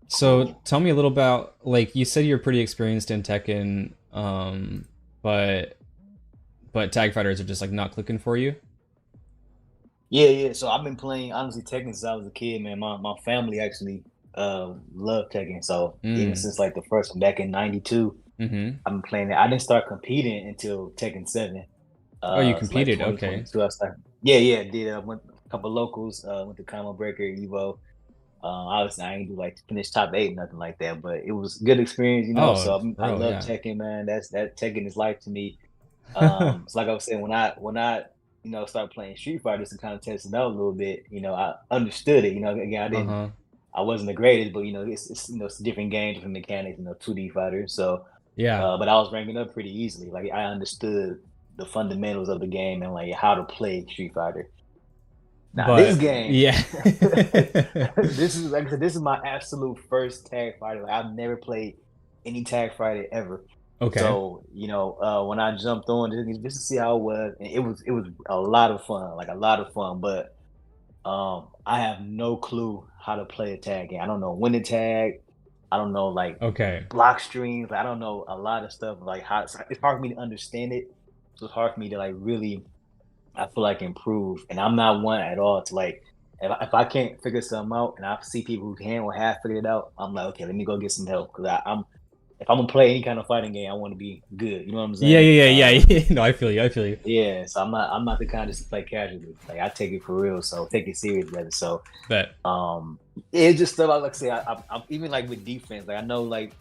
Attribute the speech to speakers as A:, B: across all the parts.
A: So
B: Cool.
A: tell me a little about, like, you said you're pretty experienced in Tekken, but tag fighters are just like not clicking for you.
B: Yeah, yeah. So I've been playing honestly Tekken since I was a kid, man. My family actually loved Tekken. So even
A: Mm.
B: since like the first one back in '92,
A: Mm-hmm.
B: I've been playing it. I didn't start competing until Tekken 7.
A: Oh, you
B: So like
A: competed. Okay.
B: 2022 I started. Yeah, yeah, did went a couple locals, went to Combo Breaker, Evo. Obviously I ain't do like finish top 8, nothing like that, but it was a good experience, you know.
A: Oh,
B: So I
A: bro,
B: love
A: yeah.
B: Tekken, man. That Tekken is life to me. It's like I was saying when I started playing Street Fighter to kind of test it out a little bit. I understood it. Again,
A: Uh-huh.
B: I wasn't the greatest, but it's a different game, different mechanics. 2D fighters. So,
A: Yeah.
B: but I was ranking up pretty easily. Like I understood the fundamentals of the game and like how to play Street Fighter. Now this
A: But
B: game,
A: yeah.
B: this is like I said, this is my absolute first tag fighter. Like I've never played any tag fighter ever.
A: Okay.
B: So, when I jumped on just to see how it was, and it was a lot of fun, like a lot of fun. But I have no clue how to play a tag game. I don't know when to tag. I don't know like
A: Okay.
B: block streams. I don't know a lot of stuff like how it's hard for me to understand it. So it's hard for me to like really I feel like improve. And I'm not one at all to like if I can't figure something out and I see people who can or have figured it out, I'm like, okay, let me go get some help because I'm if I'm gonna play any kind of fighting game, I want to be good. You know what I'm
A: Yeah,
B: saying?
A: yeah, yeah, yeah. No, I feel you. I feel you.
B: Yeah. So I'm not the kind just to play casually. Like I take it for real. So take it serious, rather. So
A: Bet.
B: it's just stuff like I say. I'm even like with defense. Like I know like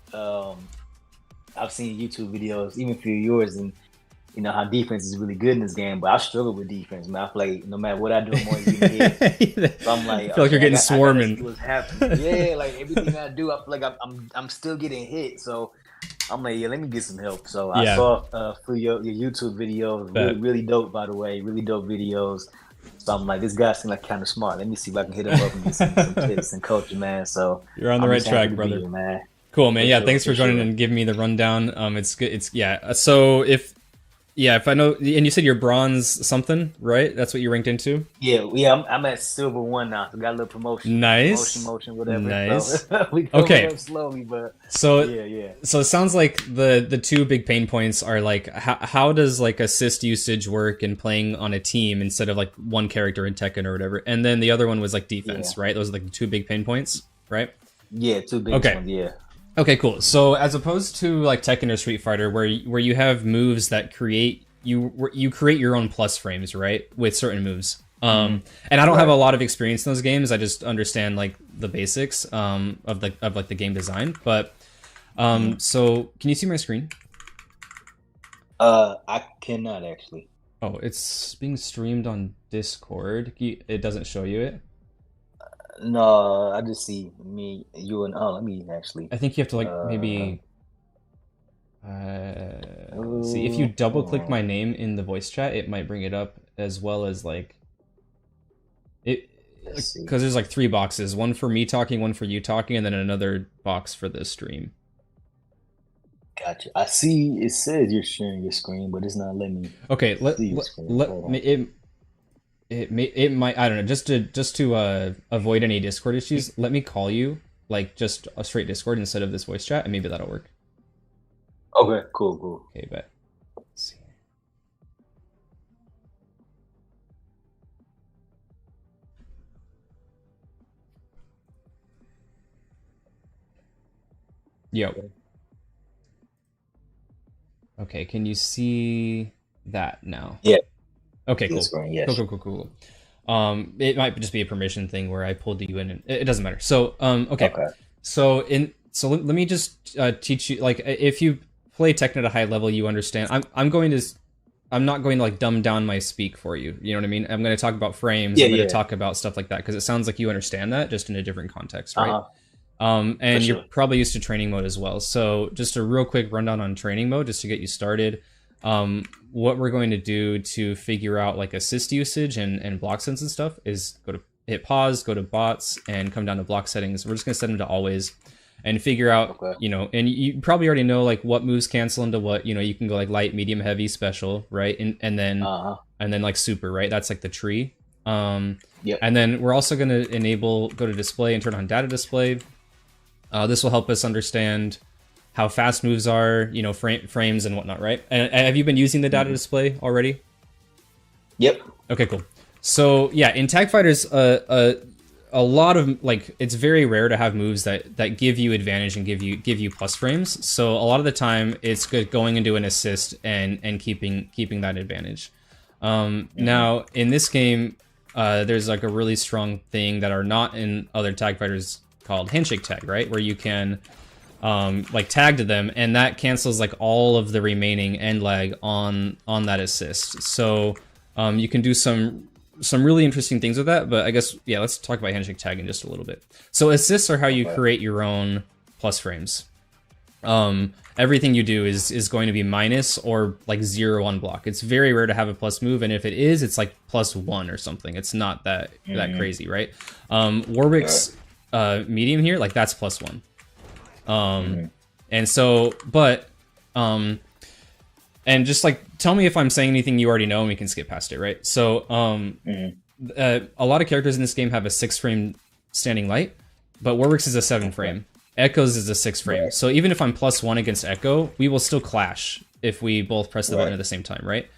B: I've seen YouTube videos, even for yours, and how defense is really good in this game. But I struggle with defense, man. I feel like no matter what I do, I'm always getting hit.
A: I
B: So I'm like,
A: feel like you're
B: okay,
A: getting
B: I gotta see
A: swarming.
B: what's happening. Yeah, like everything I do, I feel like I'm still getting hit. So I'm like, yeah, let me get some help. So I
A: Yeah,
B: saw for your YouTube videos, really
A: bet.
B: really dope, by the way, really dope videos. So I'm like, this guy seems like kind of smart. Let me see if I can hit him up and get some tips and coaching, man. So
A: You're on the
B: I'm
A: right
B: just happy
A: track,
B: to be
A: brother.
B: here, man.
A: Cool, man.
B: For
A: Yeah,
B: sure,
A: thanks
B: for
A: for joining
B: sure.
A: and giving me the rundown. It's good. It's yeah. So if I know, and you said you're bronze something, right? That's what you ranked into.
B: Yeah, yeah. I'm at silver one now. So got a little promotion,
A: Nice,
B: motion, whatever. So
A: nice.
B: we coming
A: Okay,
B: up slowly, but
A: so
B: yeah, yeah,
A: it sounds like the two big pain points are like how does like assist usage work in playing on a team instead of like one character in Tekken or whatever, and then the other one was like
B: yeah,
A: defense, right? Those are like the two big pain points, right?
B: yeah. Two biggest
A: Okay.
B: ones. Yeah,
A: Okay, cool. So as opposed to like Tekken or Street Fighter, where you have moves that you create your own plus frames, right, with certain moves.
B: hmm
A: And I don't have
B: right.
A: a lot of experience in those games. I just understand like the basics of like the game design. But
B: hmm
A: so can you see my screen?
B: I cannot actually.
A: Oh, it's being streamed on Discord. It doesn't show you it.
B: No, I just see me, you, and let me actually.
A: I think you have to like
B: Uh,
A: maybe let's see. If you double click my
B: hmm,
A: name in the voice chat, it might bring it up as well as like it
B: let's see.
A: because there's like three boxes, one for me talking, one for you talking, and then another box for the stream.
B: Gotcha. I see. It says you're sharing your screen, but it's not letting me
A: Okay,
B: see your screen. Hold on.
A: it might, I don't know, just to avoid any Discord issues, let me call you like just a straight Discord instead of this voice chat, and maybe that'll work.
B: Okay, cool, cool.
A: Okay, bet. Let's see. Yo.
B: Okay.
A: Okay, can you see that now?
B: Yeah,
A: Okay,
B: see the
A: cool.
B: screen.
A: Cool,
B: Yes.
A: cool, cool, cool. It might just be a permission thing where I pulled you in, and it doesn't matter. So, okay.
B: Okay.
A: Let me just teach you. Like, if you play Tekken at a high level, you understand. I'm not going to like dumb down my speak for you. You know what I mean? I'm going to talk about frames.
B: Yeah,
A: I'm going to
B: yeah.
A: talk about stuff like that because it sounds like you understand that just in a different context,
B: Uh
A: right?
B: huh. For
A: And you're
B: sure.
A: probably used to training mode as well. So just a real quick rundown on training mode, just to get you started. What we're going to do to figure out like assist usage and block sense and stuff is go to hit pause, go to bots, and come down to block settings. We're just going to set them to always and figure out,
B: Okay.
A: and you probably already know like what moves cancel into what, you can go like light, medium, heavy, special, right?
B: Uh huh.
A: And then like super, right? That's like the tree. Um,
B: Yep.
A: and then we're also going to go to display and turn on data display, This will help us understand how fast moves are, you know, frames and whatnot, right? And have you been using the data display already?
B: Yep.
A: Okay, cool. So yeah, in tag fighters, a lot of like it's very rare to have moves that give you advantage and give you plus frames. So a lot of the time, it's good going into an assist and keeping that advantage. Now in this game, there's like a really strong thing that are not in other tag fighters called handshake tag, right? Where you can like tag to them, and that cancels like all of the remaining end lag on that assist. So you can do some really interesting things with that, but I guess, yeah, let's talk about handshake tag in just a little bit. So assists are how you create your own plus frames. Everything you do is going to be minus or like 0 on block. It's very rare to have a plus move, and if it is, it's like +1 or something. It's not that crazy, right? Warwick's medium here, like that's +1. And so, but and just like tell me if I'm saying anything you already know, and we can skip past it, right? So a lot of characters in this game have a 6-frame standing light, but Warwick's is a 7-frame. Ekko's is a 6-frame. Right. So even if I'm +1 against Ekko, we will still clash if we both press the button at the same time, right?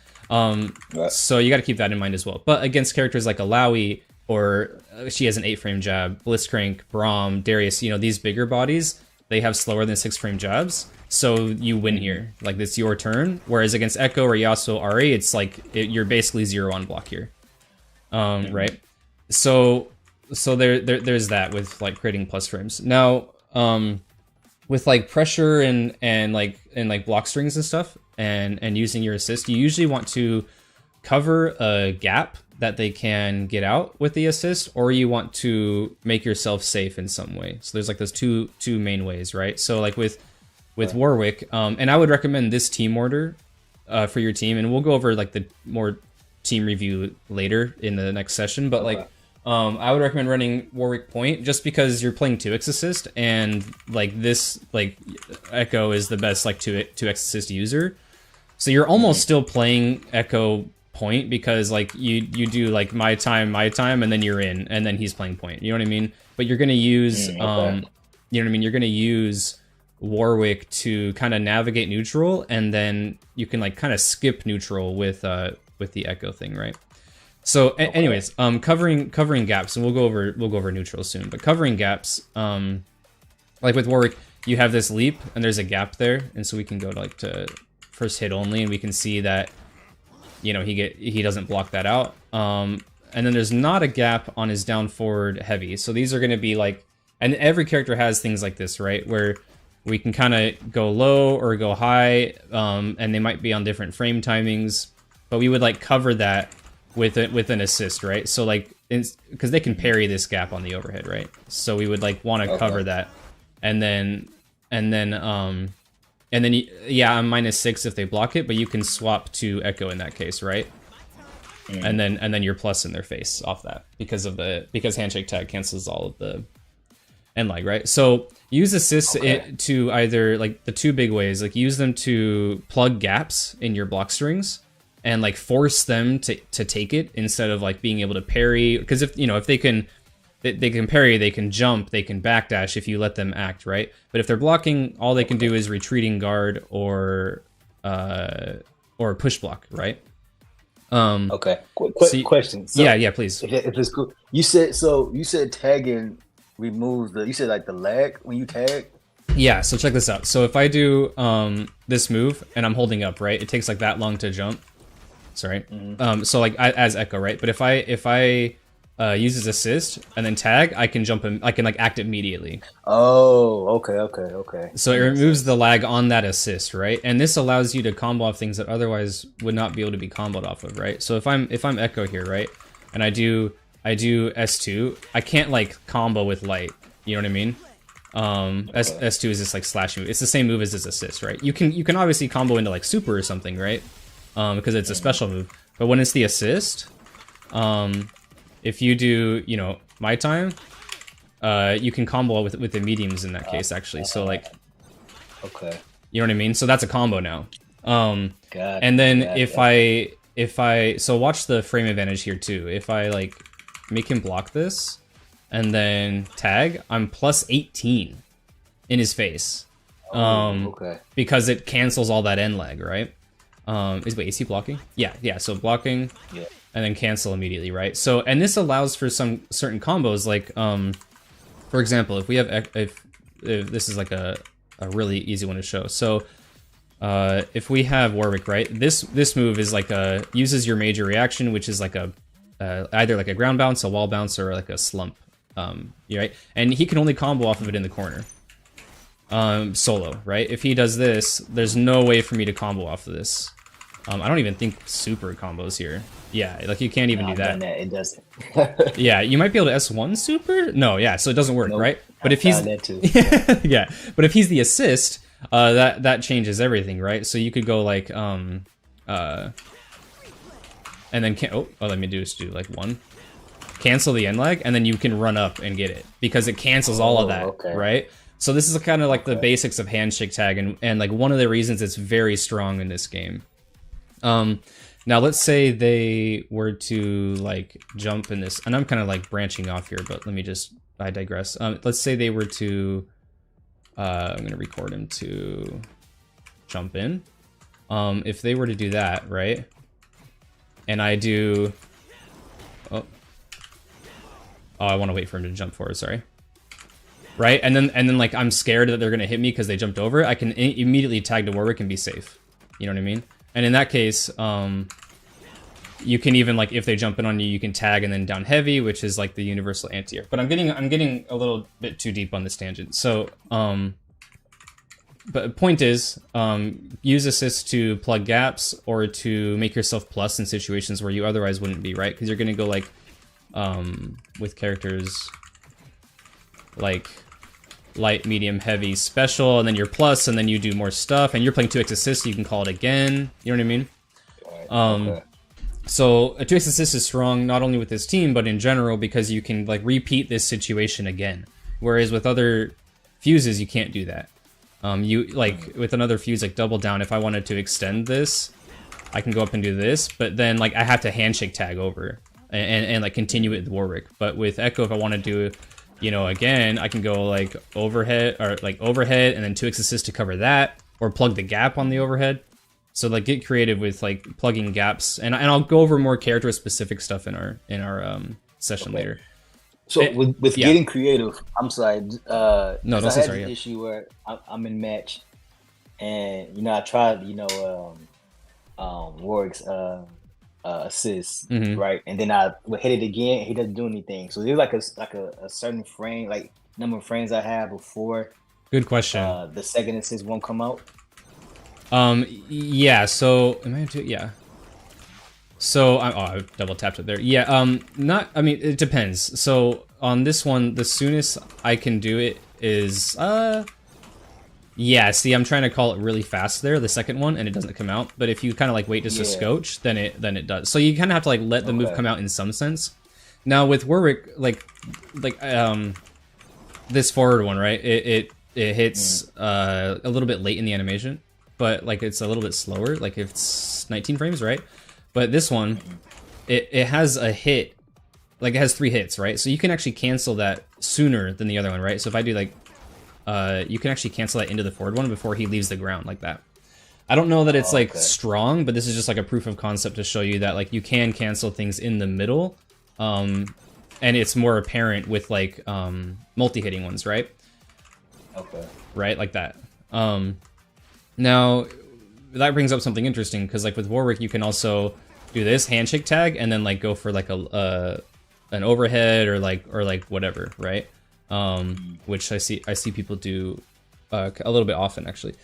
A: So you got to keep that in mind as well. But against characters like Alawi, or she has an 8-frame jab, Blitzcrank, Braum, Darius, you know, these bigger bodies, they have slower than 6-frame jabs. So you win here. Like, it's your turn. Whereas against Ekko or Yasuo Ari, it's like you're basically 0 on block here. Right? So there's that with like creating plus frames. Now, with like pressure and like block strings and stuff and using your assist, you usually want to cover a gap that they can get out with the assist, or you want to make yourself safe in some way. So there's like those two main ways, right? So like with Warwick, and I would recommend this team order for your team, and we'll go over like the more team review later in the next session, but like I would recommend running Warwick point just because you're playing 2x assist, and like this, like Ekko is the best like 2x assist user. So you're almost still playing Ekko point because like you do like my time, and then you're in, and then he's playing point. You know what I mean? But you're gonna use you know what I mean? You're gonna use Warwick to kind of navigate neutral, and then you can like kind of skip neutral with the Ekko thing, right? So anyways, covering gaps, and we'll go over neutral soon, but covering gaps, like with Warwick, you have this leap and there's a gap there, and so we can go to like to first hit only, and we can see that, you know, he doesn't block that out. And then there's not a gap on his down forward heavy. So these are going to be like, and every character has things like this, right? Where we can kind of go low or go high, and they might be on different frame timings, but we would like cover that with an assist, right? So like, because they can parry this gap on the overhead, right? So we would like want to cover that, and then yeah, I'm -6 if they block it, but you can swap to Ekko in that case, right? And then you're plus in their face off that because handshake tag cancels all of the end lag, right? So use assists to either like the two big ways, like use them to plug gaps in your block strings and like force them to take it instead of like being able to parry, because if they can parry, they can jump, they can backdash if you let them act, right? But if they're blocking, all they can do is retreating guard or push block, right?
B: Question. So
A: yeah, please.
B: If it's cool, you said tagging removes you said like the lag when you tag.
A: Yeah. So check this out. So if I do this move and I'm holding up, right, it takes like that long to jump. Sorry. So like as Ekko, right? But if I use his assist and then tag, I can jump him. I can like act immediately.
B: Oh, okay.
A: So it removes the lag on that assist, right? And this allows you to combo off things that otherwise would not be able to be comboed off of, right? So if I'm Ekko here, right, and I do S2, I can't like combo with light. You know what I mean? S2 is this like slash move. It's the same move as his assist, right? You can obviously combo into like super or something, right? Because it's a special move. But when it's the assist, if you do, my time, you can combo with the mediums in that case, actually. So like, you know what I mean? So that's a combo now. And then if I so watch the frame advantage here too. If I like make him block this and then tag, I'm +18. in his face.
B: Okay.
A: Because it cancels all that endlag, right? Wait, is he blocking? Yeah. So blocking, and then cancel immediately, right? So, and this allows for some certain combos, like, for example, if we have, if this is like a really easy one to show. So, if we have Warwick, right? This move is like uses your major reaction, which is like either like a ground bounce, a wall bounce, or like a slump. Right? And he can only combo off of it in the corner. Solo, right? If he does this, there's no way for me to combo off of this. I don't even think super combos here. Yeah, like you can't even do that.
B: It doesn't.
A: Yeah, you might be able to S1 super? No, yeah, so it doesn't work, right? But if he's
B: that too.
A: yeah, but if he's the assist, that changes everything, right? So you could go like and then let me do like 1. Cancel the endlag, and then you can run up and get it because it cancels all of that, right? So this is kind of like the basics of handshake tag, and like one of the reasons it's very strong in this game. Now let's say they were to like jump in this, and I'm kind of like branching off here, but I digress. Let's say they were to, I'm gonna record him to jump in. If they were to do that, right? And I do, oh, I want to wait for him to jump forward, sorry. Right, and then like I'm scared that they're gonna hit me because they jumped over. I can immediately tag to Warwick and be safe. You know what I mean? And in that case, you can even like if they jump in on you, you can tag and then down heavy, which is like the universal anti-air. But I'm getting a little bit too deep on this tangent. So, but point is, use assist to plug gaps or to make yourself plus in situations where you otherwise wouldn't be, right? Because you're gonna go like with characters like light, medium, heavy, special, and then you're plus, and then you do more stuff, and you're playing 2x assist, so you can call it again. You know what I mean? So a 2x assist is strong not only with this team, but in general, because you can like repeat this situation again. Whereas with other fuses, you can't do that. You like with another fuse like double down, if I wanted to extend this, I can go up and do this, but then like I have to handshake tag over and like continue it with Warwick. But with Ekko, if I want to do, you know, again, I can go like overhead and then 2x assist to cover that, or plug the gap on the overhead. So like get creative with like plugging gaps, and I'll go over more character specific stuff in our session later.
B: So with getting creative, I'm sorry.
A: No, don't say sorry.
B: I had an issue where I'm in match, and you know I tried Warwick's assist, right, and then I would hit it again. He doesn't do anything. So there's like a certain frame, like number of frames I have before.
A: Good question.
B: The second assist won't come out.
A: Yeah. So am I into yeah. So I double tapped it there. Yeah. I mean, it depends. So on this one, the soonest I can do it is yeah. See, I'm trying to call it really fast there, the second one, and it doesn't come out. But if you kind of like wait just a scotch, then it does. So you kind of have to like let the move come out in some sense. Now with Warwick, like this forward one, right? It hits a little bit late in the animation, but like it's a little bit slower. Like if it's 19 frames, right? But this one, it has a hit, like it has 3 hits, right? So you can actually cancel that sooner than the other one, right? So if I do like, you can actually cancel that into the forward one before he leaves the ground like that. I don't know that it's like strong, but this is just like a proof of concept to show you that like you can cancel things in the middle, and it's more apparent with like multi-hitting ones, right?
B: Okay.
A: Right, like that. Now that brings up something interesting, because like with Warwick, you can also do this handshake tag and then like go for like an overhead or like whatever, right? Which I see people do a little bit often actually.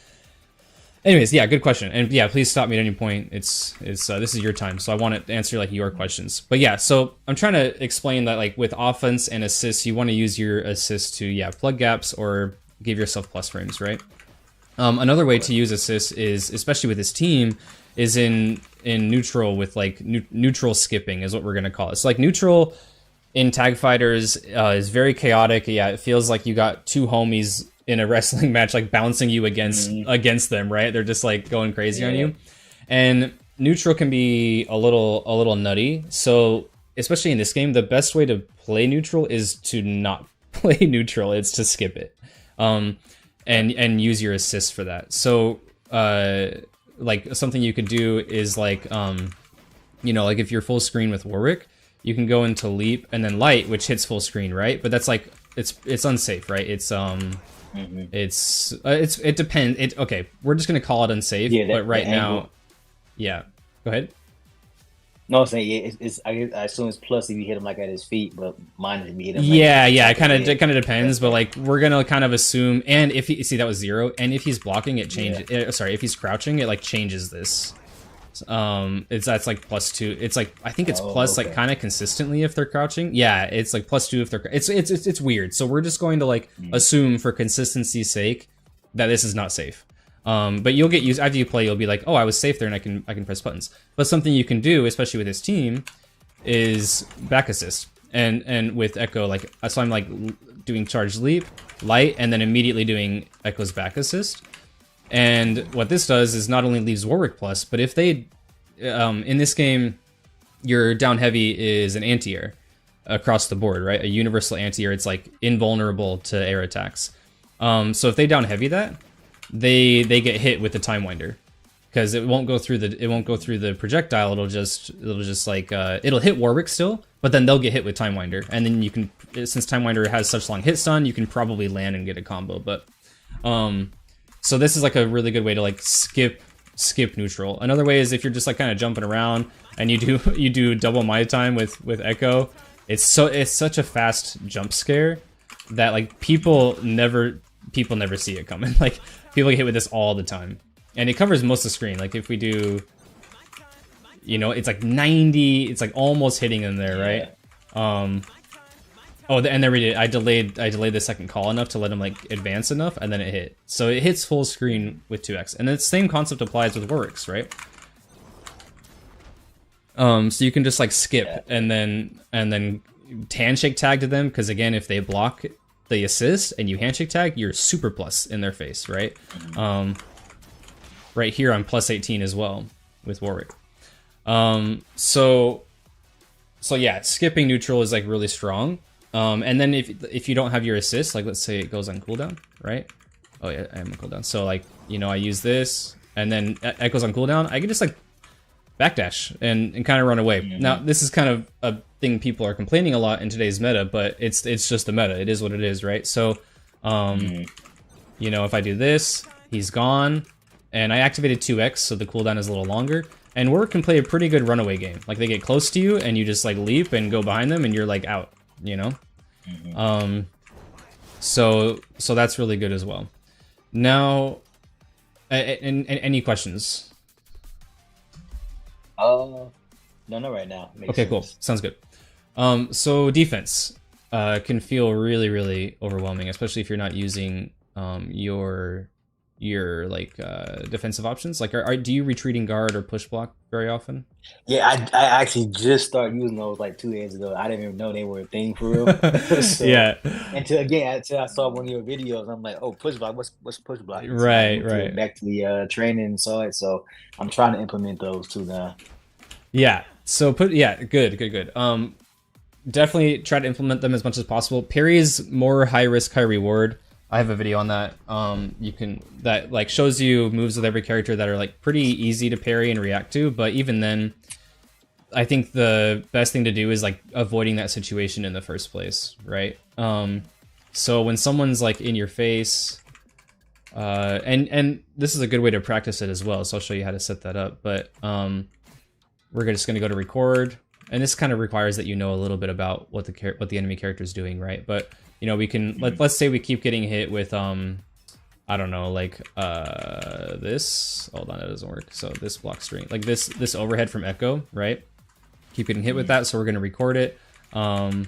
A: Anyways, yeah, good question, and yeah, please stop me at any point. It's this is your time, so I want to answer like your questions. But yeah, so I'm trying to explain that like with offense and assists, you want to use your assist to plug gaps or give yourself plus frames, right? Another way to use assists is, especially with this team, is in neutral with like neutral skipping is what we're gonna call it. So like neutral in tag fighters is very chaotic. Yeah, it feels like you got 2 homies in a wrestling match like bouncing you against them, right? They're just like going crazy on you. And neutral can be a little nutty. So especially in this game, the best way to play neutral is to not play neutral. It's to skip it. and use your assist for that. So like something you could do is like you know, like if you're full screen with Warwick, you can go into leap and then light, which hits full screen, right? But that's like it's unsafe, right? It's it depends. Okay, we're just gonna call it unsafe. Yeah, but right now, yeah. Go ahead.
B: No, I'm saying yeah. I assume it's plus if you hit him like at his feet, but mine is if you hit him.
A: Yeah, yeah. It kind of depends, but like we're gonna kind of assume. And if he see that was 0, and if he's blocking, it changes. Yeah. Sorry, if he's crouching, it like changes this. That's like +2. It's like I think it's plus like kind of consistently if they're crouching. Yeah, it's like +2 if they're. It's weird. So we're just going to like assume for consistency's sake that this is not safe. But you'll get used after you play. You'll be like, oh, I was safe there, and I can press buttons. But something you can do, especially with this team, is back assist. And with Ekko, like so I'm like doing charge leap, light, and then immediately doing Ekko's back assist. And what this does is not only leaves Warwick plus, but if they, in this game, your down heavy is an anti-air across the board, right? A universal anti-air. It's like invulnerable to air attacks. So if they down heavy that, they get hit with the time winder, because it won't go through the projectile. It'll just like it'll hit Warwick still, but then they'll get hit with time winder, and then you can, since time winder has such long hit stun, you can probably land and get a combo. But so this is like a really good way to like skip neutral. Another way is if you're just like kind of jumping around and you do double my time with Ekko. It's such a fast jump scare that like people never see it coming. Like people get hit with this all the time, and it covers most of the screen. Like if we do, you know, it's like 90. It's like almost hitting in there, right? Oh, and there we did. I delayed the second call enough to let him like advance enough, and then it hit. So it hits full screen with 2x, and the same concept applies with Warwick's, right? So you can just like skip and then handshake tag to them, because again, if they block the assist and you handshake tag, you're super plus in their face, right? Right here I'm +18 as well with Warwick. So yeah, skipping neutral is like really strong. And then if you don't have your assist, like let's say it goes on cooldown, right? Oh yeah, I am on cooldown. So like, you know, I use this, and then Ekko's on cooldown, I can just like backdash and kind of run away. Now this is kind of a thing people are complaining a lot in today's meta, but it's just the meta. It is what it is, right? So, you know, if I do this, he's gone, and I activated 2x, so the cooldown is a little longer. And Warwick can play a pretty good runaway game. Like they get close to you, and you just like leap and go behind them, and you're like out. You know, so that's really good as well. Now, and any questions?
B: No, not right now.
A: Okay, cool. Sounds good. So defense can feel really, really overwhelming, especially if you're not using your like defensive options. Like, do you retreating guard or push block very often?
B: Yeah, I actually just started using those like 2 days ago. I didn't even know they were a thing for real. So,
A: yeah.
B: Until I saw one of your videos, I'm like, oh, push block. What's push block? So
A: right.
B: Back to the training and saw it. So I'm trying to implement those too now. Yeah.
A: So good. Definitely try to implement them as much as possible. Parry is more high risk, high reward. I have a video on that. That like shows you moves with every character that are like pretty easy to parry and react to, but even then, I think the best thing to do is like avoiding that situation in the first place, right? So when someone's like in your face, and this is a good way to practice it as well, so I'll show you how to set that up, but we're just gonna go to record, and this kind of requires that you know a little bit about what the enemy character is doing, right? But you know, we can let's say we keep getting hit with I don't know, like this. Hold on, that doesn't work. So this block string, like this overhead from Ekko, right? Keep getting hit with that, so we're gonna record it, and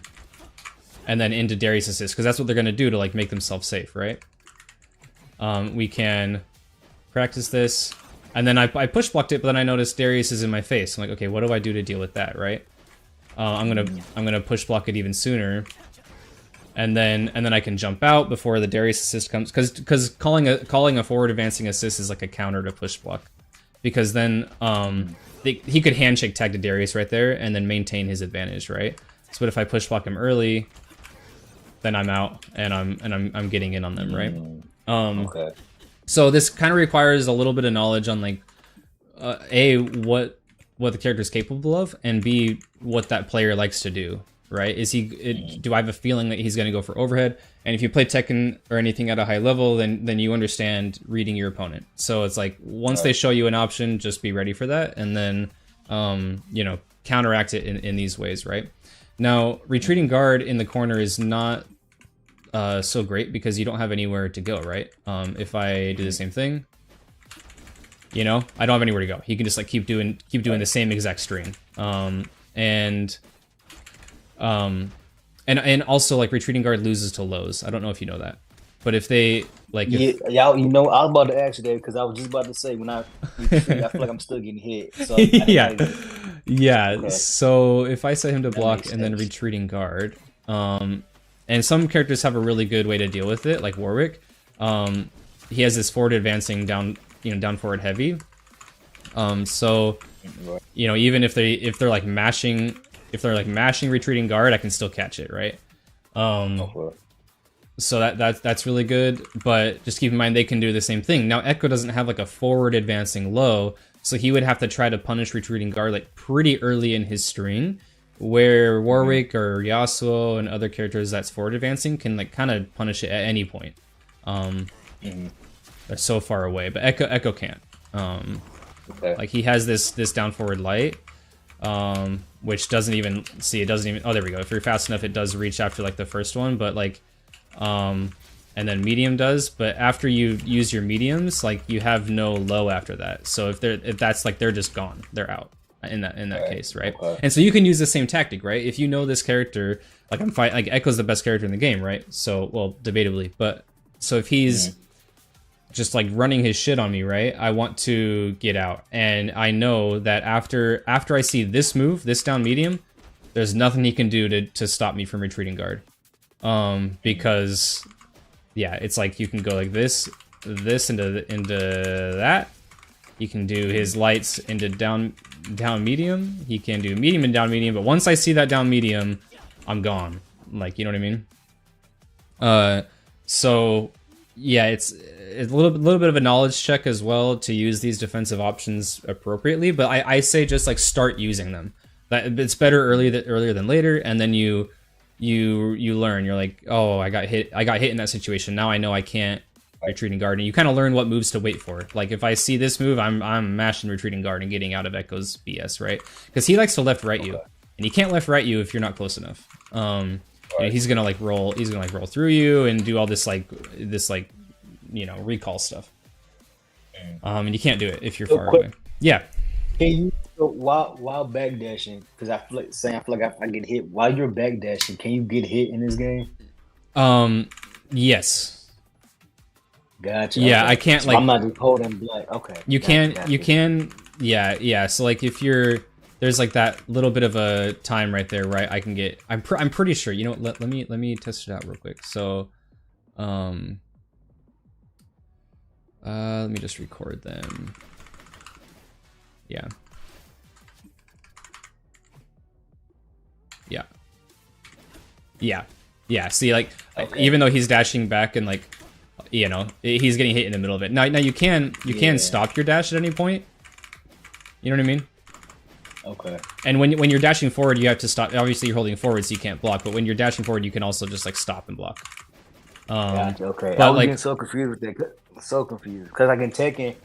A: then into Darius assist, because that's what they're gonna do to like make themselves safe, right? We can practice this, and then I push blocked it, but then I noticed Darius is in my face. I'm like, okay, what do I do to deal with that, right? I'm gonna push block it even sooner. And then I can jump out before the Darius assist comes, because calling a forward advancing assist is like a counter to push block, because then he could handshake tag to Darius right there and then maintain his advantage, right? So but if I push block him early, then I'm out and I'm getting in on them, right?
B: Okay.
A: So this kind of requires a little bit of knowledge on like A, what the character is capable of, and B, what that player likes to do, right? Do I have a feeling that he's going to go for overhead? And if you play Tekken or anything at a high level, then you understand reading your opponent. So it's like, once they show you an option, just be ready for that, and then, you know, counteract it in these ways, right? Now, retreating guard in the corner is not so great because you don't have anywhere to go, right? If I do the same thing, you know, I don't have anywhere to go. He can just like keep doing the same exact string. And also like retreating guard loses to lows. I don't know if you know that, but if they like,
B: yeah, you know, I was about to ask you that because I was just about to say when I retreat, I feel like I'm still getting hit. So
A: yeah,
B: like,
A: yeah.
B: Okay.
A: So if I set him to block
B: makes
A: and then
B: sense.
A: retreating guard, and some characters have a really good way to deal with it, like Warwick. He has this forward advancing down, you know, down forward heavy. So, you know, even if they're like mashing retreating guard, I can still catch it, right? So that's really good, but just keep in mind they can do the same thing. Now Ekko doesn't have like a forward advancing low, so he would have to try to punish retreating guard like pretty early in his string, where Warwick or Yasuo and other characters that's forward advancing can like kind of punish it at any point. They're so far away, but Ekko can't. Like he has this down forward light, which doesn't even oh, there we go. If you're fast enough, it does reach after like the first one, but like and then medium does, but after you use your mediums, like you have no low after that. So if that's like they're just gone, they're out in that case, right? And so you can use the same tactic, right? If you know this character, like like Ekko's the best character in the game, right? So, well, debatably, but so if he's just like running his shit on me, right? I want to get out, and I know that after I see this move, this down medium, there's nothing he can do to stop me from retreating guard, because yeah, it's like you can go like this into that. You can do his lights into down medium. He can do medium and down medium, but once I see that down medium, I'm gone. Like, you know what I mean? So yeah, it's a little bit of a knowledge check as well to use these defensive options appropriately. But I say just like start using them. That it's better earlier than later, and then you learn. You're like, oh, I got hit in that situation. Now I know I can't retreating guard, and you kind of learn what moves to wait for. Like if I see this move, I'm mashing retreating guard and getting out of Ekko's BS, right? Because he likes to left right you, and he can't left right you if you're not close enough. You know, he's gonna roll through you and do all this you know, recall stuff. And you can't do it if you're far away. Yeah.
B: Can you while backdashing? Because I feel like if I get hit while you're backdashing, can you get hit in this game?
A: Yes.
B: Gotcha.
A: Yeah,
B: okay.
A: I can't
B: so
A: like.
B: I'm not just holding black. Okay.
A: You can. Yeah. So like if there's like that little bit of a time right there, right? I can get. I'm pretty sure. You know what? Let me test it out real quick. So, let me just record them. Yeah. See, like, even though he's dashing back and like, you know, he's getting hit in the middle of it. Now you can stop your dash at any point. You know what I mean?
B: Okay.
A: And when you're dashing forward, you have to stop. Obviously, you're holding forward, so you can't block. But when you're dashing forward, you can also just like stop and block.
B: Gotcha. Okay.
A: But
B: I was
A: like,
B: getting so confused with that. So confused because like in Tekken,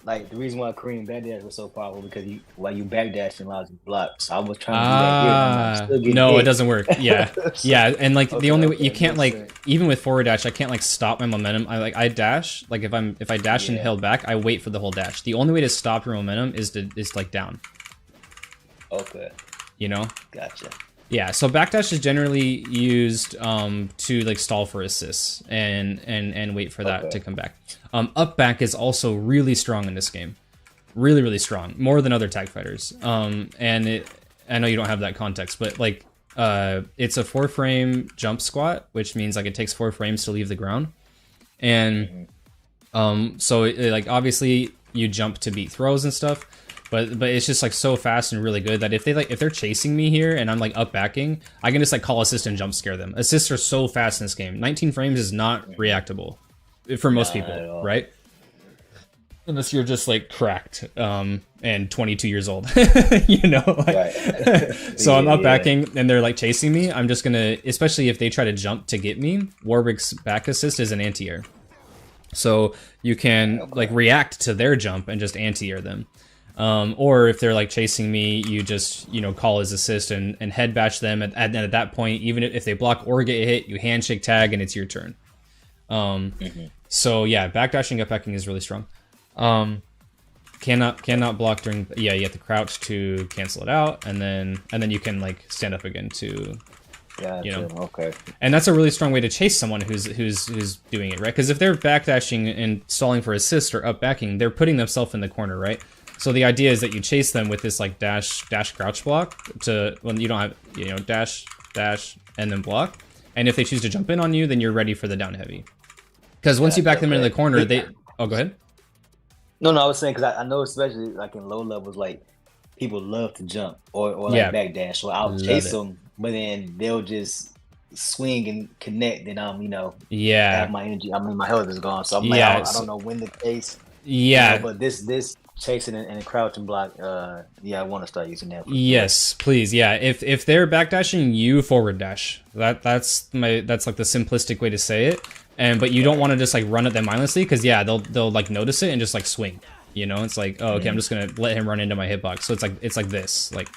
B: like the reason why Korean backdash was so powerful because while you backdash allows you to block. So I was trying to do that here. And
A: no,
B: hit.
A: it doesn't work. Yeah, yeah, and like the only way you can't like
B: sense.
A: even with forward dash, I can't like stop my momentum. I dash like if I dash and held back, I wait for the whole dash. The only way to stop your momentum is like down.
B: Okay.
A: You know.
B: Gotcha.
A: Yeah, so backdash is generally used to like stall for assists and wait for that to come back. Upback is also really strong in this game, really strong, more than other tag fighters. And I know you don't have that context, but like it's a 4-frame jump squat, which means like it takes 4 frames to leave the ground, and so like obviously you jump to beat throws and stuff. But it's just like so fast and really good that if they're chasing me here and I'm like up backing, I can just like call assist and jump scare them. Assists are so fast in this game. 19 frames is not reactable. for most people, right? Unless you're just like cracked and 22 years old, you know. Like, right. So I'm upbacking and they're like chasing me. I'm just gonna, especially if they try to jump to get me. Warwick's back assist is an anti-air, so you can like react to their jump and just anti-air them. Or if they're like chasing me, you just, you know, call his assist and head bash them. At that point, even if they block or get hit, you handshake tag and it's your turn. So yeah, backdashing upbacking is really strong. Cannot block during, yeah, you have to crouch to cancel it out, and then you can like stand up again to, you know.
B: Okay.
A: And that's a really strong way to chase someone who's doing it, right? Because if they're backdashing and stalling for assist or upbacking, they're putting themselves in the corner, right? So the idea is that you chase them with this like dash crouch block to, when you don't have, you know, dash and then block. And if they choose to jump in on you, then you're ready for the down heavy. Because once you back them into the corner, they, oh, go ahead.
B: No, I was saying, because I know, especially like in low levels, like people love to jump or like backdash. So I'll chase them, but then they'll just swing and connect, and I'm, you know, have my energy. I mean, my health is gone. So I'm like, I don't know when the chase.
A: Yeah.
B: You know, but this chasing and a crouch and block, yeah, I want to start using that.
A: Yes, please. Yeah, if they're backdashing, you forward dash. That's like the simplistic way to say it. But you don't want to just like run at them mindlessly, because they'll like notice it and just like swing. You know, it's like, oh, okay, I'm just gonna let him run into my hitbox. So it's like this, like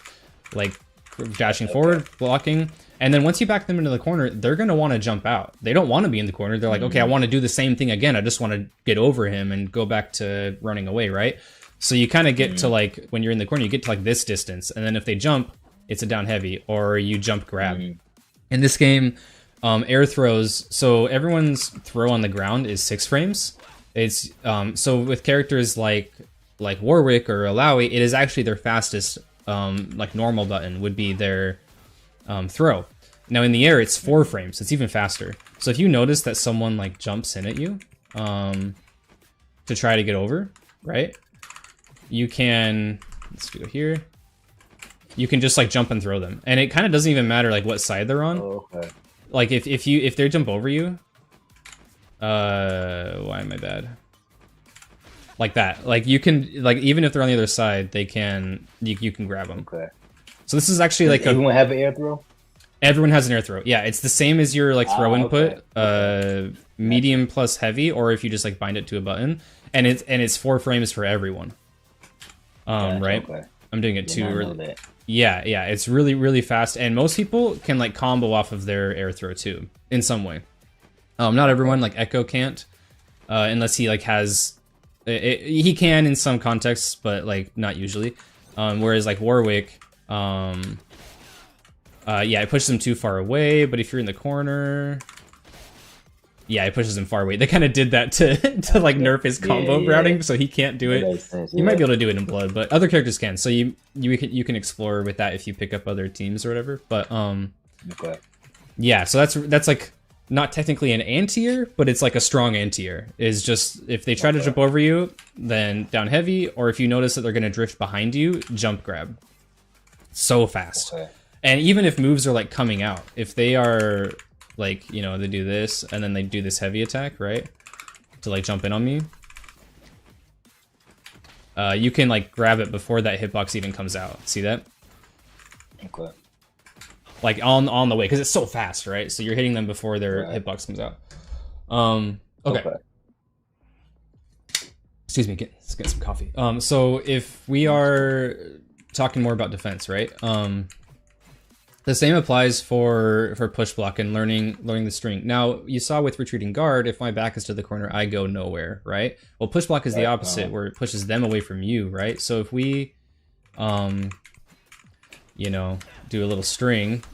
A: dashing forward, blocking, and then once you back them into the corner, they're gonna want to jump out. They don't want to be in the corner. They're like, okay, I want to do the same thing again. I just want to get over him and go back to running away, right? So you kind of get to like, when you're in the corner, you get to like this distance, and then if they jump, it's a down heavy, or you jump grab. In this game, air throws, so everyone's throw on the ground is 6 frames. It's so with characters like Warwick or Alawi, it is actually their fastest like normal button would be their throw. Now in the air, it's 4 frames. It's even faster. So if you notice that someone like jumps in at you to try to get over, right? You can, let's go here. You can just like jump and throw them, and it kind of doesn't even matter like what side they're on.
B: Oh, okay.
A: Like if they jump over you, why am I bad? Like that. Like you can, like, even if they're on the other side, they can, you can grab them.
B: Okay.
A: So this is actually like
B: everyone have an air throw?
A: Everyone has an air throw. Yeah, it's the same as your like throw input, medium plus heavy, or if you just like bind it to a button, and it's 4 frames for everyone. Right? Okay. I'm doing it too early. Yeah, it's really, really fast, and most people can like combo off of their air throw too, in some way. Not everyone, like Ekko can't, unless he like has, he can in some contexts, but like not usually. Whereas like Warwick, yeah, it pushes him too far away, but if you're in the corner, yeah, it pushes him far away. They kind of did that to like nerf his combo routing, so he can't do it. Sense, you might be able to do it in Blood, but other characters can. So you can explore with that if you pick up other teams or whatever. But
B: okay.
A: Yeah, so that's like not technically an anti-air, but it's like a strong anti-air. Is just if they try to jump over you, then down heavy, or if you notice that they're gonna drift behind you, jump grab. So fast. Okay. And even if moves are like coming out, if they are like, you know, they do this and then they do this heavy attack, right? To like jump in on me. You can like grab it before that hitbox even comes out. See that?
B: Okay.
A: Like on the way, because it's so fast, right? So you're hitting them before their hitbox comes out. Okay. Excuse me, let's get some coffee. So if we are talking more about defense, right? The same applies for push block and learning the string. Now, you saw with retreating guard, if my back is to the corner, I go nowhere, right? Well, push block is the opposite, where it pushes them away from you, right? So if we, you know, do a little string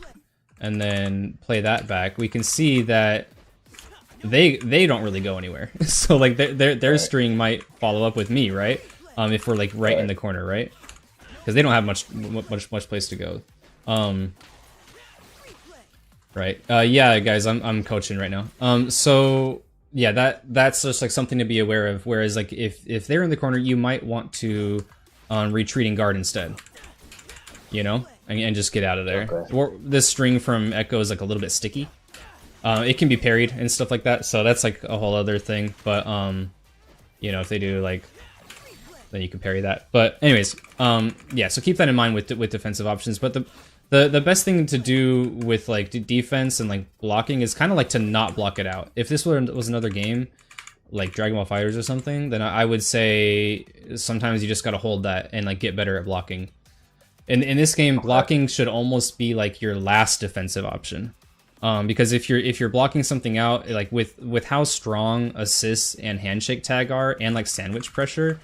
A: and then play that back, we can see that they don't really go anywhere. So like their string might follow up with me, right? If we're like in the corner, right? Because they don't have much place to go. Right. Yeah, guys, I'm coaching right now. So yeah, that's just like something to be aware of. Whereas like if they're in the corner, you might want to retreating guard instead. You know, and just get out of there. Okay. Or this string from Ekko is like a little bit sticky. It can be parried and stuff like that, so that's like a whole other thing. But you know, if they do like, then you can parry that. But anyways, yeah. So keep that in mind with defensive options. But the best thing to do with like defense and like blocking is kind of like to not block it out. If this was another game, like Dragon Ball Fighters or something, then I would say sometimes you just gotta hold that and like get better at blocking. In this game, blocking should almost be like your last defensive option, because if you're blocking something out, like with how strong assists and handshake tag are, and like sandwich pressure,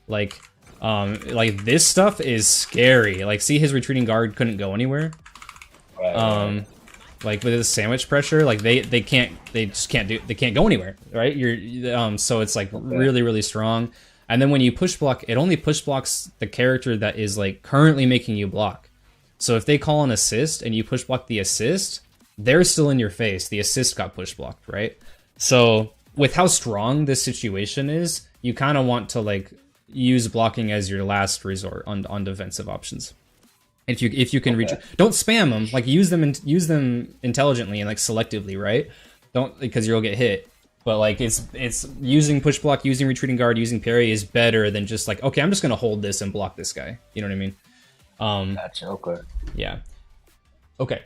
A: like this stuff is scary. Like, see, his retreating guard couldn't go anywhere.
B: Right.
A: Like with his sandwich pressure, like they can't go anywhere, right? So it's like really strong. And then when you push block, it only push blocks the character that is like currently making you block. So if they call an assist and you push block the assist, they're still in your face. The assist got push blocked, right? So with how strong this situation is, you kind of want to like use blocking as your last resort on defensive options. If you can reach, don't spam them. Like use them intelligently and like selectively, right? Don't, because you'll get hit. But like it's using push block, using retreating guard, using parry is better than just like, okay, I'm just gonna hold this and block this guy. You know what I mean?
B: Gotcha. Okay.
A: Yeah. Okay.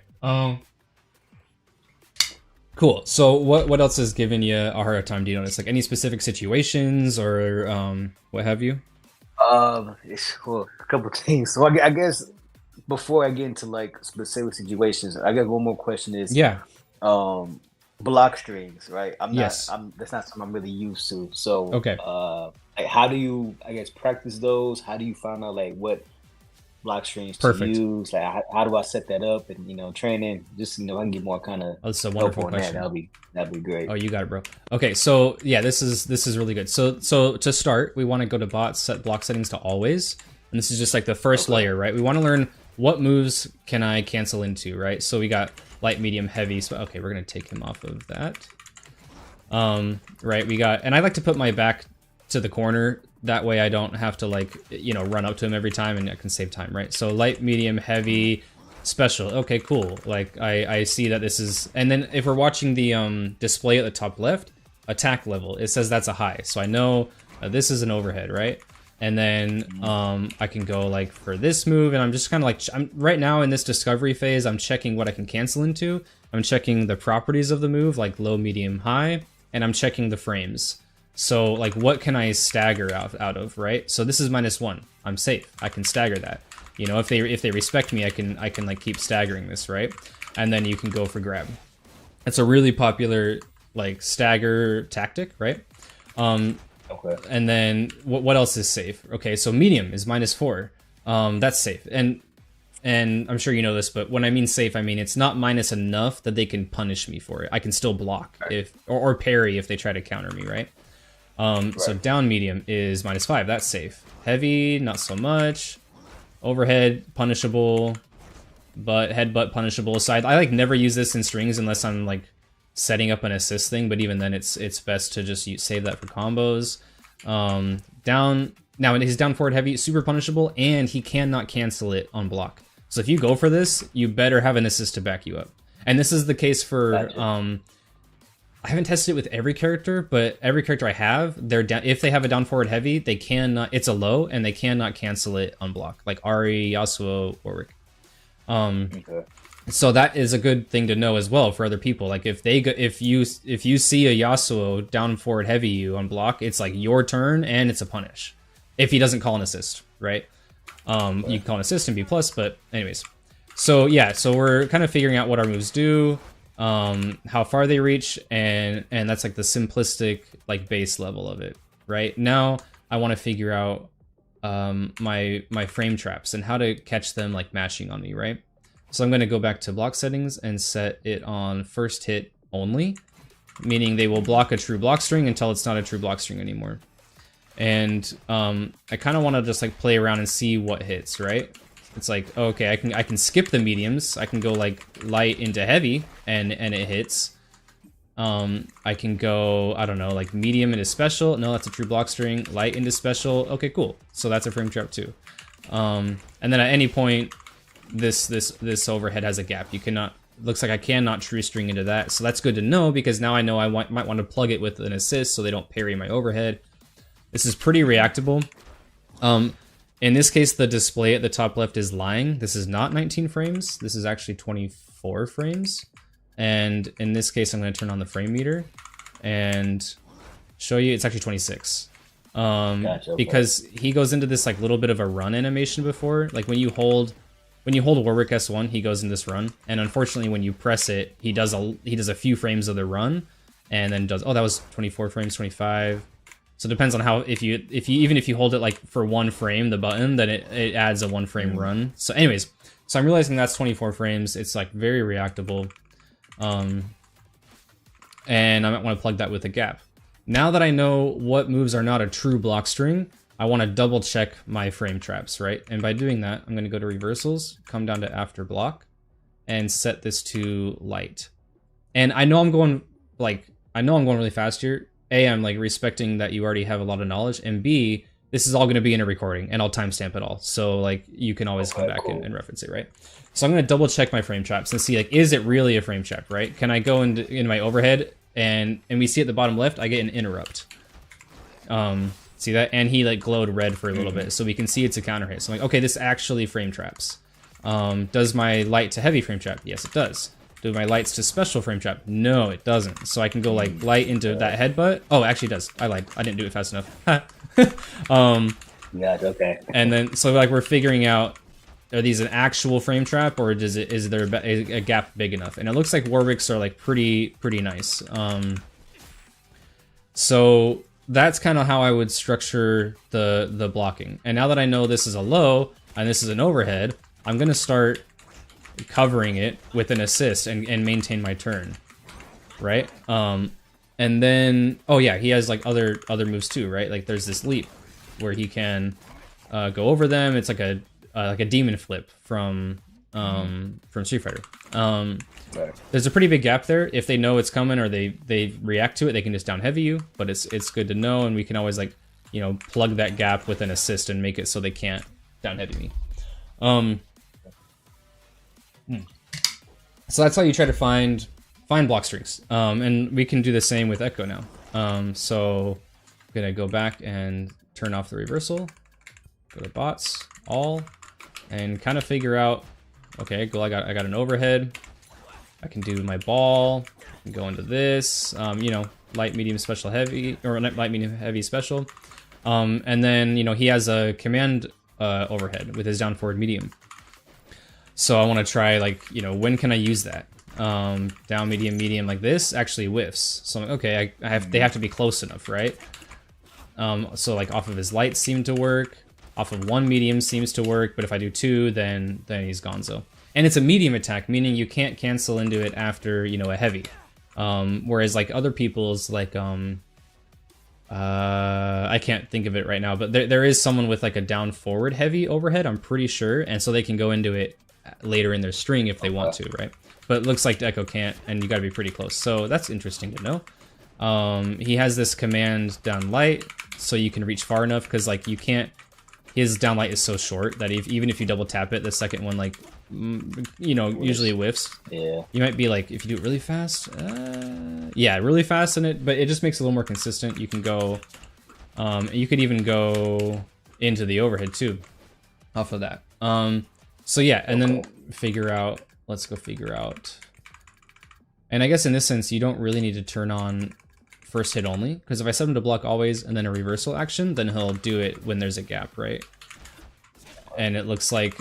A: Cool. So what else has given you a hard time? Do you notice like any specific situations or what have you?
B: It's cool. A couple of things. So I guess before I get into like specific situations, I got one more question. Is block strings, right? That's not something I'm really used to. So
A: okay.
B: Like how do you, I guess, practice those? How do you find out like what block strings to use? Like how do I set that up? And you know, training, just I can get more kind of.
A: That's a wonderful question.
B: That'd be great.
A: Oh, you got it, bro. Okay, so yeah, this is really good. So to start, we want to go to bots, set block settings to always, and this is just like the first layer, right? We want to learn what moves can I cancel into, right? So we got light, medium, heavy. So okay, we're gonna take him off of that. Right, we got, and I like to put my back to the corner. That way I don't have to like, you know, run up to him every time, and I can save time, right? So light, medium, heavy, special. Okay, cool. Like I see that this is, and then if we're watching the display at the top left, attack level, it says that's a high. So I know this is an overhead, right? And then I can go like for this move, and I'm just kind of like, I'm right now in this discovery phase, I'm checking what I can cancel into. I'm checking the properties of the move, like low, medium, high, and I'm checking the frames. So like what can I stagger out of, right? So this is -1. I'm safe. I can stagger that. You know, if they respect me, I can like keep staggering this, right? And then you can go for grab. It's a really popular like stagger tactic, right?
B: Okay.
A: And then what else is safe? Okay, so medium is -4. That's safe. And I'm sure you know this, but when I mean safe, I mean it's not minus enough that they can punish me for it. I can still block if or parry if they try to counter me, right? So down medium is -5. That's safe. Heavy, not so much. Overhead, punishable. But headbutt, punishable. So I like never use this in strings unless I'm like setting up an assist thing. But even then, it's best to just save that for combos. Down. Now his down forward heavy, super punishable, and he cannot cancel it on block. So if you go for this, you better have an assist to back you up. And this is the case for I haven't tested it with every character, but every character I have, they're down, if they have a down forward heavy, they cannot, it's a low, and they cannot cancel it on block, like Ari, Yasuo, Warwick. So that is a good thing to know as well for other people. Like if you see a Yasuo down forward heavy you on block, it's like your turn and it's a punish. If he doesn't call an assist, right? You can call an assist and B+, but anyways. So yeah, so we're kind of figuring out what our moves do, how far they reach, and that's like the simplistic like base level of it. Right now, I want to figure out my frame traps and how to catch them like matching on me, right? So I'm going to go back to block settings and set it on first hit only, meaning they will block a true block string until it's not a true block string anymore. And I kind of want to just like play around and see what hits, right? It's like, okay, I can skip the mediums. I can go like light into heavy and it hits. I can go, I don't know, like medium into special. No, that's a true block string. Light into special. Okay, cool. So that's a frame trap too. And then at any point, this overhead has a gap. You cannot looks like I cannot true string into that. So that's good to know, because now I know I might want to plug it with an assist so they don't parry my overhead. This is pretty reactable. In this case, the display at the top left is lying. This is not 19 frames. This is actually 24 frames. And in this case, I'm going to turn on the frame meter and show you it's actually 26.
B: Gotcha, okay.
A: Because he goes into this like little bit of a run animation before. Like when you hold Warwick S1, he goes in this run. And unfortunately, when you press it, he does a few frames of the run, and then does, oh, that was 24 frames, 25. So it depends on how, even if you hold it like for 1 frame, the button, then it adds a 1 frame run. So anyways, so I'm realizing that's 24 frames. It's like very reactable. And I might want to plug that with a gap. Now that I know what moves are not a true block string, I want to double check my frame traps, right? And by doing that, I'm going to go to reversals, come down to after block, and set this to light. And I know I'm going really fast here. A, I'm like respecting that you already have a lot of knowledge, and B, this is all going to be in a recording, and I'll timestamp it all. So like you can always come back and reference it, right? So I'm going to double check my frame traps and see like, is it really a frame trap, right? Can I go into my overhead and we see at the bottom left, I get an interrupt. See that? And he like glowed red for a little bit, so we can see it's a counter hit. So I'm like, okay, this actually frame traps. Does my light to heavy frame trap? Yes, it does. Do my lights to special frame trap? No, it doesn't. So I can go like light into that headbutt. Oh, it actually does. I lied. I didn't do it fast enough.
B: Yeah, okay.
A: And then, so like we're figuring out, are these an actual frame trap, or is there a gap big enough? And it looks like Warwick's are like pretty nice. So that's kind of how I would structure the blocking. And now that I know this is a low and this is an overhead, I'm gonna start covering it with an assist and maintain my turn, right? And then, oh yeah, he has like other moves too, right? Like there's this leap where he can go over them. It's like a demon flip from Street Fighter.
B: Right.
A: There's a pretty big gap there. If they know it's coming or they react to it, they can just down heavy you. But it's good to know, and we can always like, you know, plug that gap with an assist and make it so they can't down heavy me. So that's how you try to find block strings. And we can do the same with Ekko now. So I'm gonna go back and turn off the reversal. Go to bots, all, and kind of figure out, okay, cool, I got an overhead. I can do my ball, and go into this, you know, light, medium, special, heavy, or light, medium, heavy, special. And then, you know, he has a command overhead with his down, forward, medium. So I want to try, like, you know, when can I use that? Down, medium, medium, like this actually whiffs. So I'm like, okay, they have to be close enough, right? So like off of his lights seem to work. Off of 1 medium seems to work, but if I do 2, then he's gonzo. And it's a medium attack, meaning you can't cancel into it after, you know, a heavy. Whereas like other people's, like, I can't think of it right now, but there is someone with like a down forward heavy overhead, I'm pretty sure, and so they can go into it later in their string if they want to, right? But it looks like Ekko can't, and you gotta be pretty close. So that's interesting to know. He has this command down light, so you can reach far enough, because like you can't, his down light is so short that even if you double tap it, the second one, like, you know, usually whiffs.
B: Yeah.
A: You might be like, if you do it really fast, yeah, really fast in it, but it just makes it a little more consistent. You can go, you could even go into the overhead too, off of that. So yeah, and then let's go figure out. And I guess in this sense, you don't really need to turn on first hit only, because if I set him to block always and then a reversal action, then he'll do it when there's a gap, right? And it looks like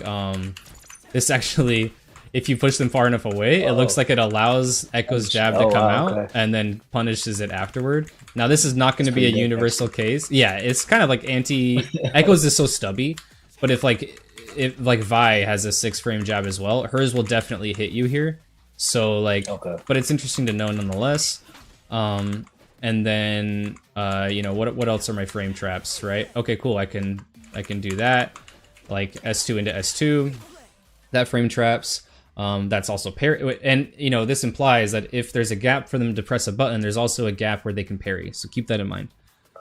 A: this actually, if you push them far enough away, it looks like it allows Ekko's jab to come out and then punishes it afterward. Now this is not going to be a universal case. Yeah, it's kind of like Ekko's is so stubby, but if Vi has a 6 frame jab as well, hers will definitely hit you here. So like, but it's interesting to know nonetheless. And then, you know, what else are my frame traps, right? Okay, cool, I can do that. Like S2 into S2, that frame traps. That's also parry, and you know, this implies that if there's a gap for them to press a button, there's also a gap where they can parry. So keep that in mind.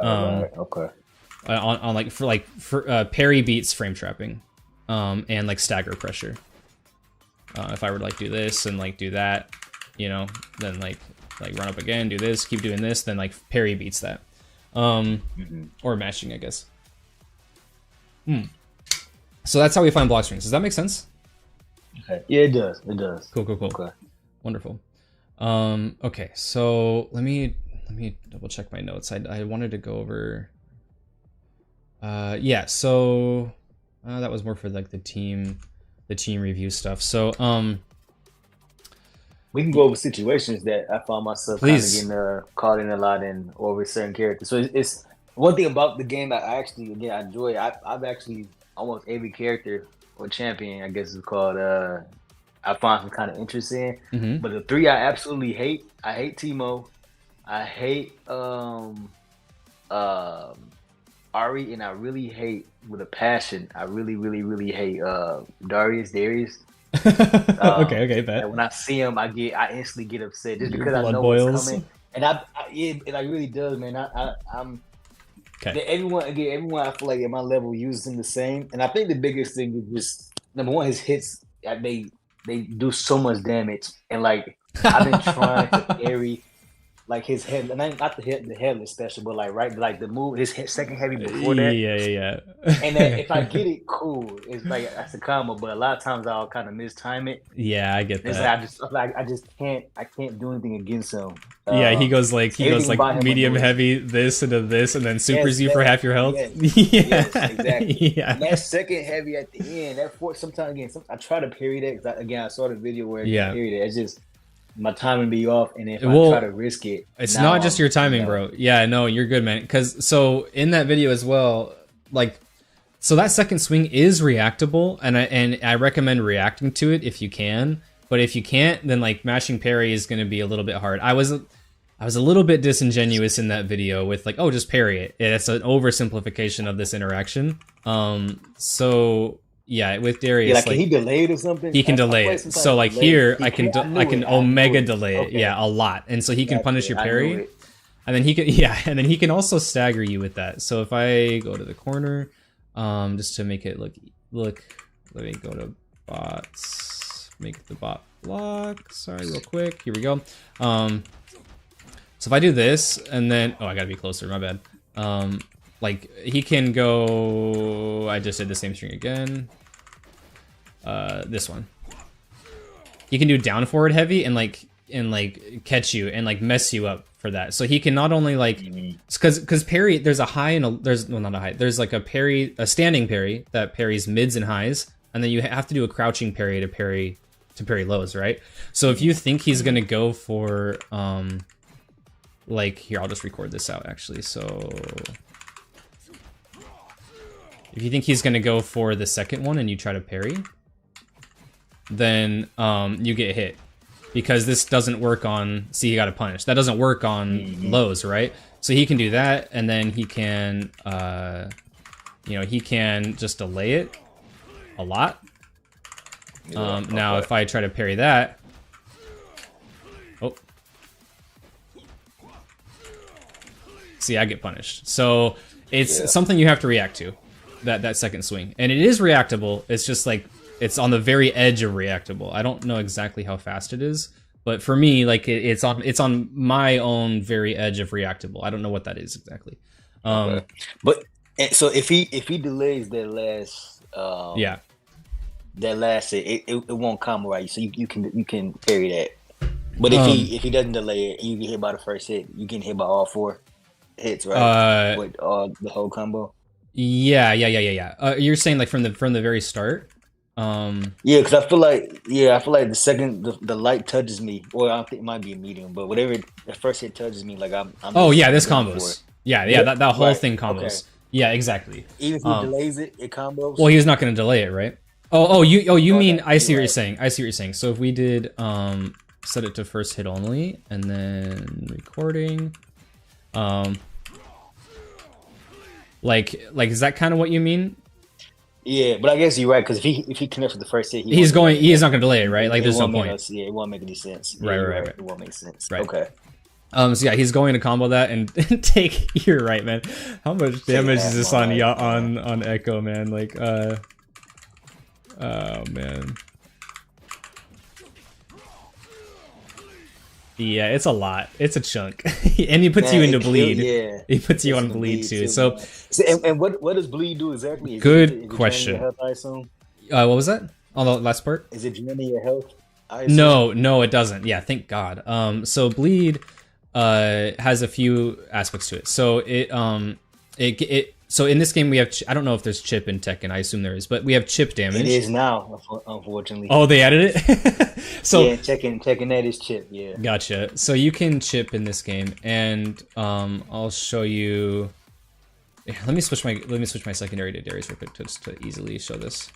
B: Okay.
A: On for parry beats frame trapping, and like stagger pressure. If I were to like do this and like do that, you know, then like run up again, do this, keep doing this, then like parry beats that. Or mashing, I guess. So that's how we find block strings. Does that make sense?
B: Okay. Yeah, it does. It does.
A: Cool.
B: Okay.
A: Wonderful. Okay, so let me double check my notes. I wanted to go over. Yeah. So that was more for like the team review stuff. So
B: we can go over situations that I found myself kind of getting caught in a lot in over certain characters. So it's one thing about the game that I actually I enjoy. I've actually almost every character or champion, I guess it's called. I find some kind of interest in. But the three I absolutely hate. I hate Teemo. I hate Ari, and I really hate with a passion. I really hate Darius.
A: Okay, bet.
B: When I see him, I instantly get upset just because I know
A: boils.
B: what's coming. And it like really does, man. I'm
A: okay.
B: Everyone I feel like at my level uses him the same. And I think the biggest thing is just number one, his hits they do so much damage. And like I've been trying to parry like his head, and not the headless special, but like the move, his second heavy before that.
A: Yeah.
B: And then if I get it, cool. It's like that's a combo, but a lot of times I'll kind of mistime it.
A: Yeah, I get that.
B: It's like I just can't do anything against him.
A: Yeah, he goes like medium heavy, this into this, and then supers you for half your health.
B: Yes, exactly. Yeah. And that second heavy at the end, that fourth sometimes I try to parry that because I saw the video where I parried it. It's just my timing be off, and if I try to risk it,
A: it's not just your timing, bro. Yeah, no, you're good, man. Because so in that video as well, like, so that second swing is reactable, and I recommend reacting to it if you can. But if you can't, then like mashing parry is going to be a little bit hard. I was a little bit disingenuous in that video with like, oh, just parry it. It's an oversimplification of this interaction. So. Yeah, with Darius,
B: yeah, like, can he delay it or something?
A: He can delay it. So like here, I can omega delay it. Yeah, a lot, and so he can punish your parry, and then he can also stagger you with that. So if I go to the corner, just to make it look, let me go to bots, make the bot block. Sorry, real quick. Here we go. So if I do this, and then I gotta be closer. My bad. Like he can go. I just did the same string again. This one. He can do down forward heavy and catch you and like mess you up for that. So he can not only like because parry, there's a high and not a high. There's like a standing parry that parries mids and highs, and then you have to do a crouching parry to parry lows, right? So if you think he's gonna go for like here, I'll just record this out actually. So if you think he's gonna go for the second one and you try to parry, then you get hit. Because this doesn't work on, see, he got a punish. That doesn't work on lows, right? So he can do that, and then he can, he can just delay it a lot. Now, if I try to parry that, see, I get punished. So it's something you have to react to. That second swing, and it is reactable. It's just like it's on the very edge of reactable. I don't know exactly how fast it is, but for me, like it's on my own very edge of reactable. I don't know what that is exactly.
B: But so if he delays that last it won't come right. So you can parry that. But if he doesn't delay it, and you get hit by the first hit, you get hit by all four hits, right? With the whole combo.
A: Yeah. You're saying like from the very start.
B: Yeah, because I feel like the second the light touches me, or I think it might be a medium, but whatever the first hit touches me, like I'm
A: this combos. Yeah, that whole thing combos. Okay. Yeah, exactly.
B: Even if he delays it combos.
A: Well, he's not going to delay it, right? You mean I see what you're saying. I see what you're saying. So if we did set it to first hit only, and then recording, like is that kind of what you mean?
B: Yeah, but I guess you're right, because if he connects with the first hit,
A: he's not going to delay it, right? Like there's no point.
B: It won't make any sense.
A: Right.
B: It won't make sense.
A: Right.
B: Okay.
A: So yeah, he's going to combo that and take. You're right, man. How much damage is this on Ekko, man? Like, oh man. Yeah, it's a lot. It's a chunk, and he puts
B: Man,
A: you into
B: it
A: bleed.
B: yeah.
A: He puts you
B: It's
A: on
B: the
A: bleed
B: bleed
A: too.
B: too,
A: So,
B: man. And what does bleed do exactly? Is
A: good
B: it draining your
A: question.
B: health, I assume?
A: What was that? On the last part?
B: Is it draining your health? I assume.
A: No, no, it doesn't. Yeah, thank God. So bleed has a few aspects to it. So so in this game we have I don't know if there's chip in Tekken. I assume there is, but we have chip damage.
B: It is now, unfortunately.
A: Oh, they added it. So
B: yeah, checking that is chip. Yeah.
A: Gotcha. So you can chip in this game, and I'll show you. Yeah, let me switch my secondary to Darius real quick to easily show this.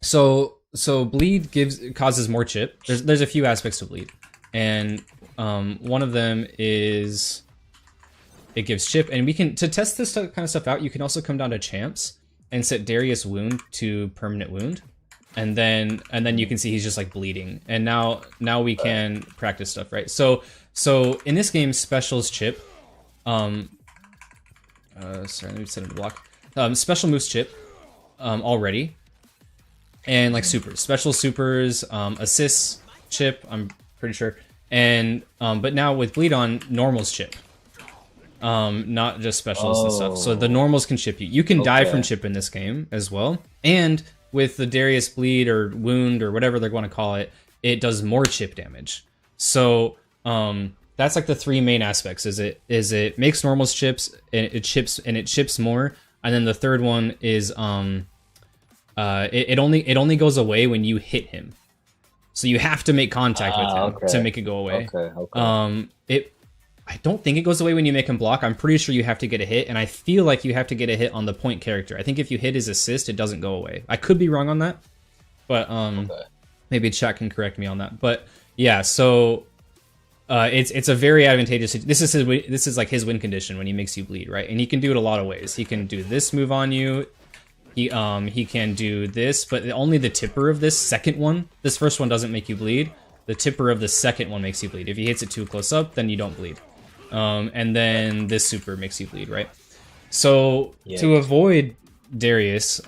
A: So bleed causes more chip. There's a few aspects to bleed, and one of them is it gives chip, and we can to test this kind of stuff out. You can also come down to champs and set Darius wound to permanent wound, and then you can see he's just like bleeding. And now we can practice stuff, right? So in this game, specials chip. Sorry, let me set him to block. Special moves chip already. And like supers, special supers, assists chip, I'm pretty sure, and but now with bleed on, normals chip, not just specials and stuff. So the normals can chip you. You can die from chip in this game as well, and with the Darius bleed or wound or whatever they're going to call it, it does more chip damage. So that's like the three main aspects. Is it makes normals chips and it chips more, and then the third one is it only goes away when you hit him, so you have to make contact with him to make it go away. I don't think it goes away when you make him block. I'm pretty sure you have to get a hit, and I feel like you have to get a hit on the point character. I think if you hit his assist, it doesn't go away. I could be wrong on that, but maybe chat can correct me on that. But yeah, so it's a very advantageous. This is like his win condition when he makes you bleed, right? And he can do it a lot of ways. He can do this move on you. He can do this, but only the tipper of this second one. This first one doesn't make you bleed. The tipper of the second one makes you bleed. If he hits it too close up, then you don't bleed. And then this super makes you bleed, right? So to avoid Darius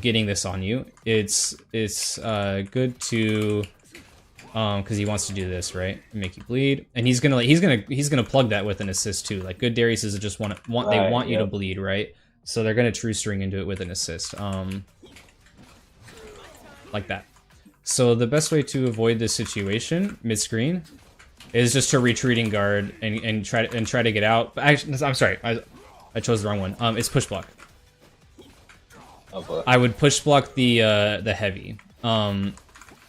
A: getting this on you, it's good to because he wants to do this, right? Make you bleed, and he's gonna plug that with an assist too. Like good Darius is just they want you to bleed, right? So they're gonna true string into it with an assist, like that. So the best way to avoid this situation mid-screen is just to retreating guard and try to get out. Actually, I'm sorry, I chose the wrong one. It's push block.
B: Okay.
A: I would push block the heavy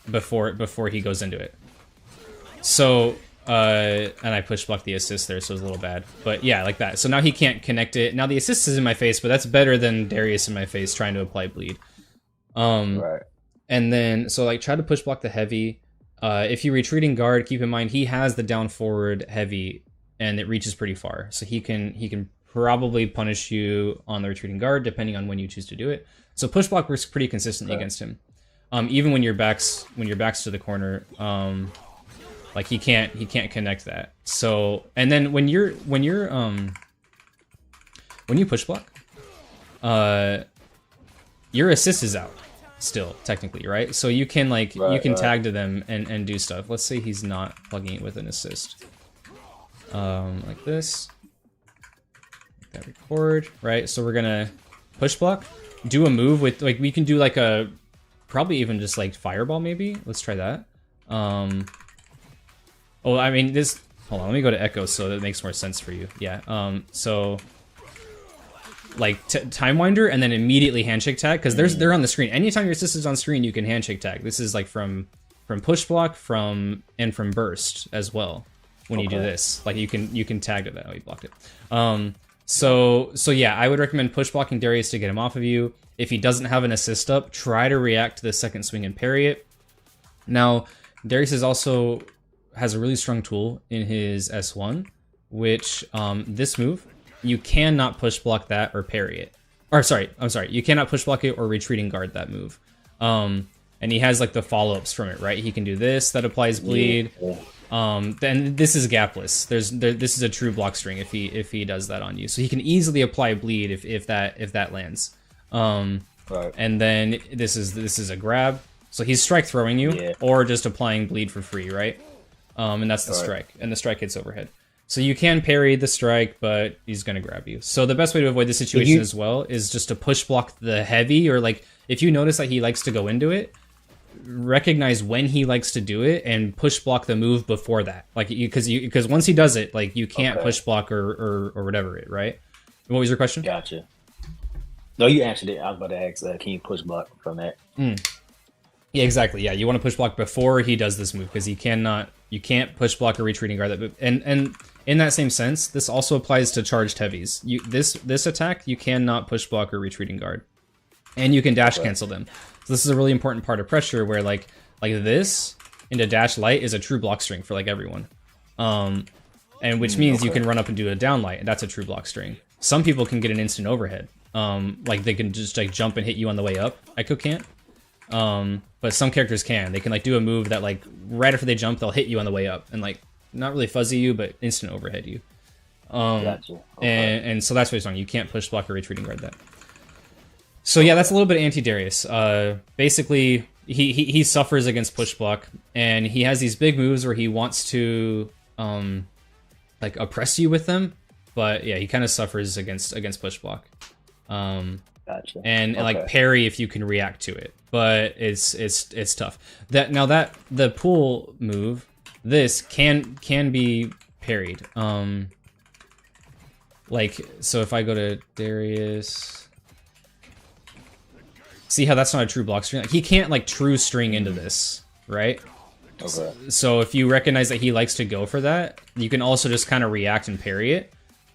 A: before he goes into it. So and I push block the assist there, so it's a little bad. But yeah, like that. So now he can't connect it. Now the assist is in my face, but that's better than Darius in my face trying to apply bleed.
B: Right.
A: And then so like try to push block the heavy. If you retreating guard, keep in mind he has the down forward heavy, and it reaches pretty far. So he can probably punish you on the retreating guard depending on when you choose to do it. So push block works pretty consistently against him. Even when your back's to the corner, like he can't connect that. So and then when you push block, your assist is out still technically, right? So you can tag to them and do stuff. Let's say he's not plugging it with an assist, like this. Make that record, right? So we're gonna push block, do a move with like we can do like a probably even just like fireball maybe. Let's try that. Oh, I mean this. Hold on, let me go to Ekko so that makes more sense for you. Yeah. So like time winder and then immediately handshake tag because they're on the screen. Anytime your assist is on screen, you can handshake tag. This is like from push block from burst as well. When you do this, like you can tag to that. Oh, you blocked it. So yeah, I would recommend push blocking Darius to get him off of you. If he doesn't have an assist up, try to react to the second swing and parry it. Now, Darius has a really strong tool in his S1, which this move, you cannot push block that or parry it. Or sorry, you cannot push block it or retreating guard that move. And he has like the follow-ups from it, right? He can do this, that applies bleed. Then this is gapless. This is a true block string if he does that on you. So he can easily apply bleed if that lands.
B: Right.
A: And then this is a grab. So he's strike throwing you or just applying bleed for free, right? And that's the strike, and the strike hits overhead. So you can parry the strike, but he's going to grab you. So the best way to avoid this situation as well is just to push block the heavy, or like if you notice that he likes to go into it, recognize when he likes to do it and push block the move before that. Like because once he does it, like you can't push block or whatever it, right? What was your question?
B: Gotcha. No, you answered it. I was about to ask, can you push block from that?
A: Yeah, exactly. Yeah, you want to push block before he does this move because you can't push block or retreating guard that move. And in that same sense, this also applies to charged heavies. This attack you cannot push block or retreating guard, and you can dash cancel them. So this is a really important part of pressure where like this into dash light is a true block string for like everyone, and which means you can run up and do a down light, and that's a true block string. Some people can get an instant overhead, like they can just like jump and hit you on the way up. Ekko can't. But some characters can. They can like do a move that like right after they jump, they'll hit you on the way up and like not really fuzzy you, but instant overhead you.
B: Gotcha.
A: And so that's what he's saying. You can't push block or retreating guard that. So yeah, that's a little bit anti-Darius. Basically, he suffers against push block, and he has these big moves where he wants to like oppress you with them. But yeah, he kind of suffers against push block.
B: Gotcha.
A: And like parry if you can react to it, but it's tough. That the pull move, this can be parried. Like so if I go to Darius, see how that's not a true block string. Like, he can't like true string into this, right?
B: Okay.
A: So if you recognize that he likes to go for that, you can also just kind of react and parry it.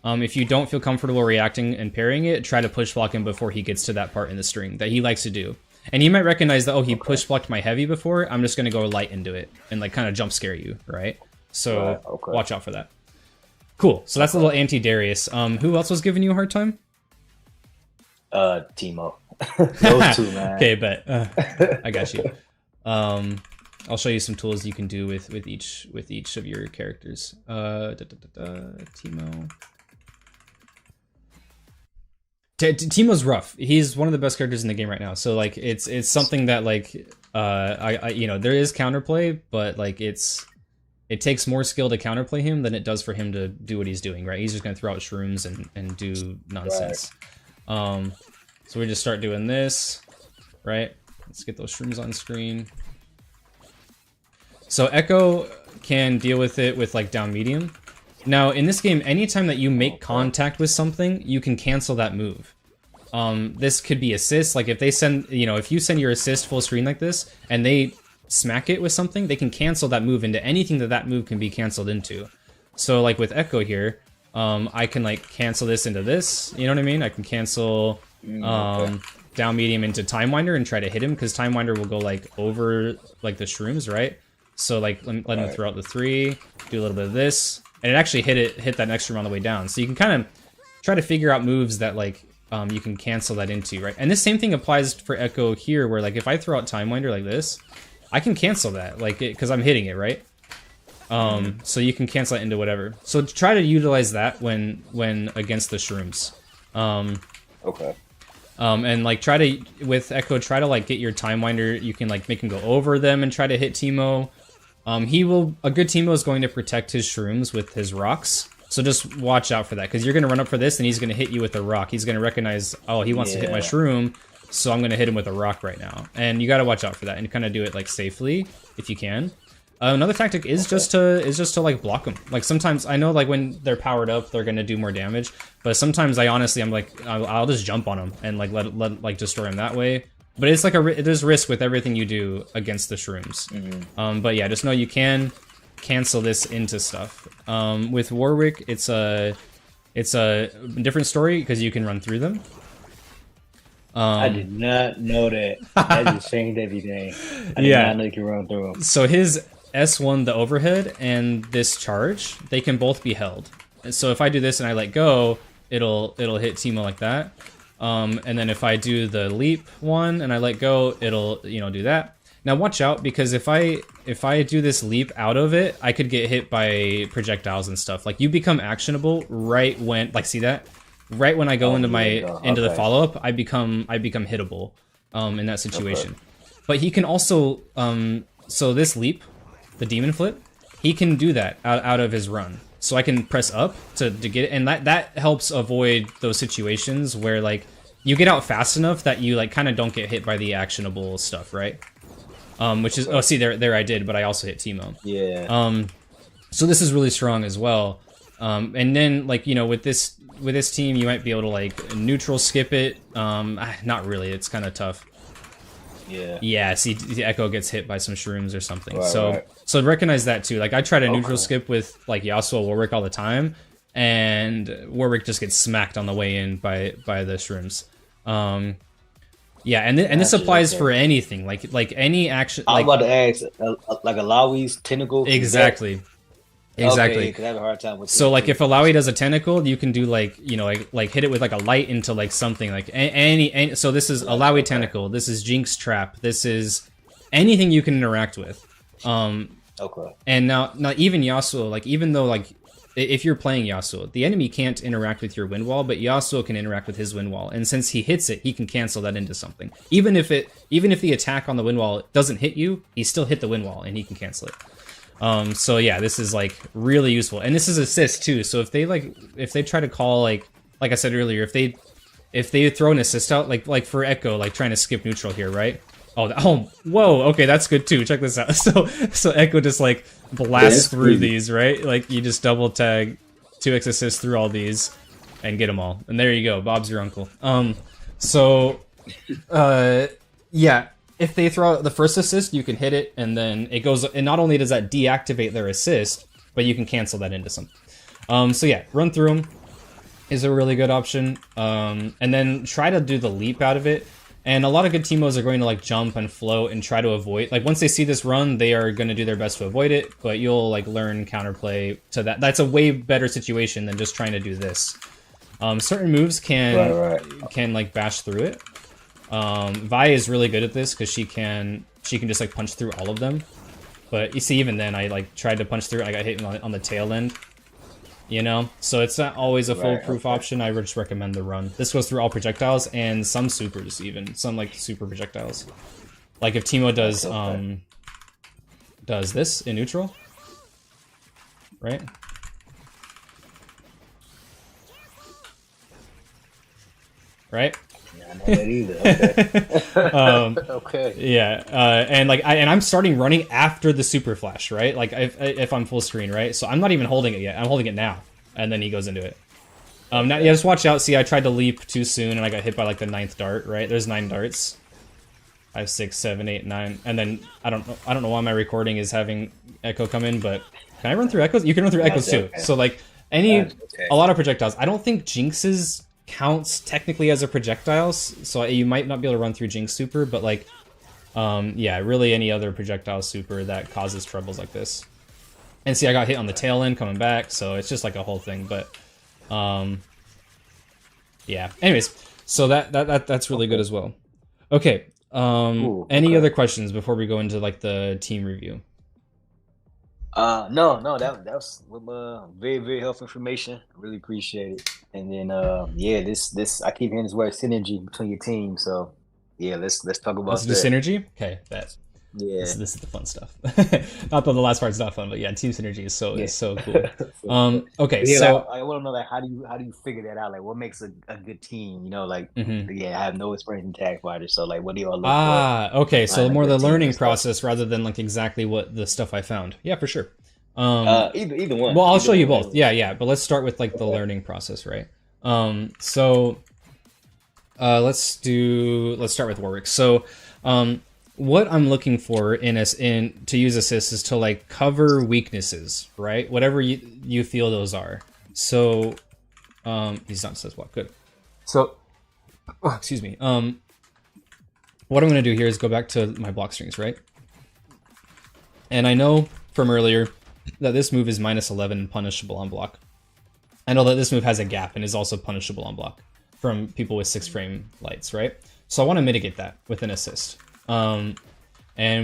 A: If you don't feel comfortable reacting and parrying it, try to push block him before he gets to that part in the string that he likes to do. And he might recognize that, oh, he push blocked my heavy before, I'm just going to go light into it and like kind of jump scare you, right? So watch out for that. Cool. So that's a little anti-Darius. Who else was giving you a hard time?
B: Teemo. Those two, man.
A: Okay, but I got you. I'll show you some tools you can do with each of your characters. Teemo. Teemo's rough. He's one of the best characters in the game right now. So like it's something that like I you know, there is counterplay, but like it takes more skill to counterplay him than it does for him to do what he's doing, right? He's just gonna throw out shrooms and do nonsense. Right. So we just start doing this, right? Let's get those shrooms on screen. So Ekko can deal with it with like down medium. Now in this game, anytime that you make contact with something, you can cancel that move. This could be assist, like if they send, you know, if you send your assist full screen like this and they smack it with something, they can cancel that move into anything that move can be canceled into. So like with Ekko here, I can like cancel this into this, you know what I mean? I can cancel down medium into Time Winder and try to hit him, because Time Winder will go like over like the shrooms, right? So like let him throw out the 3, do a little bit of this, and it actually hit that next room on the way down. So you can kind of try to figure out moves that like you can cancel that into, right? And this same thing applies for Ekko here, where like if I throw out Time Winder like this, I can cancel that, like because I'm hitting it, right? So you can cancel it into whatever. So try to utilize that when against the shrooms. And like try to, with Ekko, try to like get your Time Winder, you can like make him go over them and try to hit Teemo. A good Teemo is going to protect his shrooms with his rocks. So just watch out for that, because you're going to run up for this and he's going to hit you with a rock. He's going to recognize, oh, he wants to hit my shroom, so I'm going to hit him with a rock right now. And you got to watch out for that and kind of do it like safely if you can. Another tactic is just to like block them. Like sometimes I know like when they're powered up, they're going to do more damage, but sometimes I'm like, I'll just jump on them and like let like destroy them that way. But it's like there's risk with everything you do against the shrooms. But yeah, just know you can cancel this into stuff. With Warwick, it's a different story because you can run through them.
B: I did not know that. That just changed everything. I did not know you can run through them.
A: So his S1, the overhead, and this charge, they can both be held. So if I do this and I let go, it'll hit Teemo like that. And then if I do the leap one and I let go, it'll do that. Now watch out, because if I do this leap out of it, I could get hit by projectiles and stuff. Like you become actionable right when, like, see that? Right when I go into the follow-up, I become hittable in that situation. But he can also so this leap, the demon flip, he can do that out of his run. So I can press up to get it, and that helps avoid those situations where like you get out fast enough that you like kind of don't get hit by the actionable stuff, right? Which is, oh, see, there I did, but I also hit Teemo.
B: Yeah.
A: So this is really strong as well. And then like, you know, with this team, you might be able to like neutral skip it. Not really, it's kind of tough.
B: Yeah.
A: Yeah, see, the Ekko gets hit by some shrooms or something.
B: Right.
A: So recognize that too. Like I try to neutral skip with like Yasuo Warwick all the time, and Warwick just gets smacked on the way in by the shrooms. Yeah, and this applies for anything, like any action.
B: I was
A: like,
B: about to ask, like Alawi's tentacle.
A: Exactly. Exactly.
B: Okay, because I have a hard time with.
A: So like if Alawi does a tentacle, you can do like, you know, like hit it with like a light into like something like any. So this is Alawi tentacle. This is Jinx trap. This is anything you can interact with.
B: Okay.
A: And now even Yasuo, like even though like if you're playing Yasuo, the enemy can't interact with your wind wall, but Yasuo can interact with his wind wall. And since he hits it, he can cancel that into something. Even if the attack on the wind wall doesn't hit you, he still hit the wind wall and he can cancel it. So yeah, this is like really useful, and this is assist too. So if they try to call like I said earlier, if they throw an assist out, like for Ekko, like trying to skip neutral here, right? Oh, whoa, okay, that's good too. Check this out. So Ekko just like blasts through these, right? Like you just double tag 2x assist through all these and get them all, and there you go. Bob's your uncle. Yeah. If they throw out the first assist, you can hit it, and then it goes. And not only does that deactivate their assist, but you can cancel that into something. So yeah, run through them is a really good option. And then try to do the leap out of it. And a lot of good Teemos are going to like jump and float and try to avoid. Like once they see this run, they are going to do their best to avoid it. But you'll like learn counterplay to that. That's a way better situation than just trying to do this. Certain moves can like bash through it. Vi is really good at this because she can just like punch through all of them, but you see even then I like tried to punch through it, I got hit on the tail end, you know, so it's not always a foolproof option. I would just recommend the run. This goes through all projectiles and some supers, even some like super projectiles, like if Teemo does this in neutral, right? Right?
B: Not that either. Okay. Okay.
A: Yeah, and like I'm starting running after the super flash, right? Like if I'm full screen, right? So I'm not even holding it yet. I'm holding it now, and then he goes into it. Now yeah, just watch out. See, I tried to leap too soon, and I got hit by like the 9th dart. Right? There's 9 darts. 5, 6, 7, 8, 9, and then I don't know why my recording is having Ekko come in, but can I run through Echoes? You can run through Echoes too. Okay. So like a lot of projectiles. I don't think Jinx's counts technically as a projectiles, so you might not be able to run through Jinx super, but like yeah, really any other projectile super that causes troubles like this. And see, I got hit on the tail end coming back, so it's just like a whole thing. But yeah, anyways, so that's really good as well. Okay, any other questions before we go into like the team review?
B: No, that was very, very helpful information. I really appreciate it. And then yeah, this I keep hearing this word synergy between your team. So yeah, let's talk about
A: the synergy. Okay, that's this is the fun stuff. Not that the last part's not fun, but yeah, team synergy is so cool. Okay,
B: yeah,
A: so
B: like, I want to know like how do you figure that out? Like what makes a good team? You know, like yeah, I have no experience in tag fighters, so like what do y'all look for?
A: Okay, so more the learning process rather than like exactly what the stuff I found. Yeah, for sure.
B: Either one.
A: Well, I'll show you both. Yeah, but let's start with like the learning process, right? So let's start with Warwick. So what I'm looking for to use assist is to like cover weaknesses, right? Whatever you feel those are. So he's not says what good. So excuse me. What I'm gonna do here is go back to my block strings, right? And I know from earlier that this move is -11 and punishable on block. I know that this move has a gap and is also punishable on block from people with 6 frame lights, right? So I want to mitigate that with an assist. And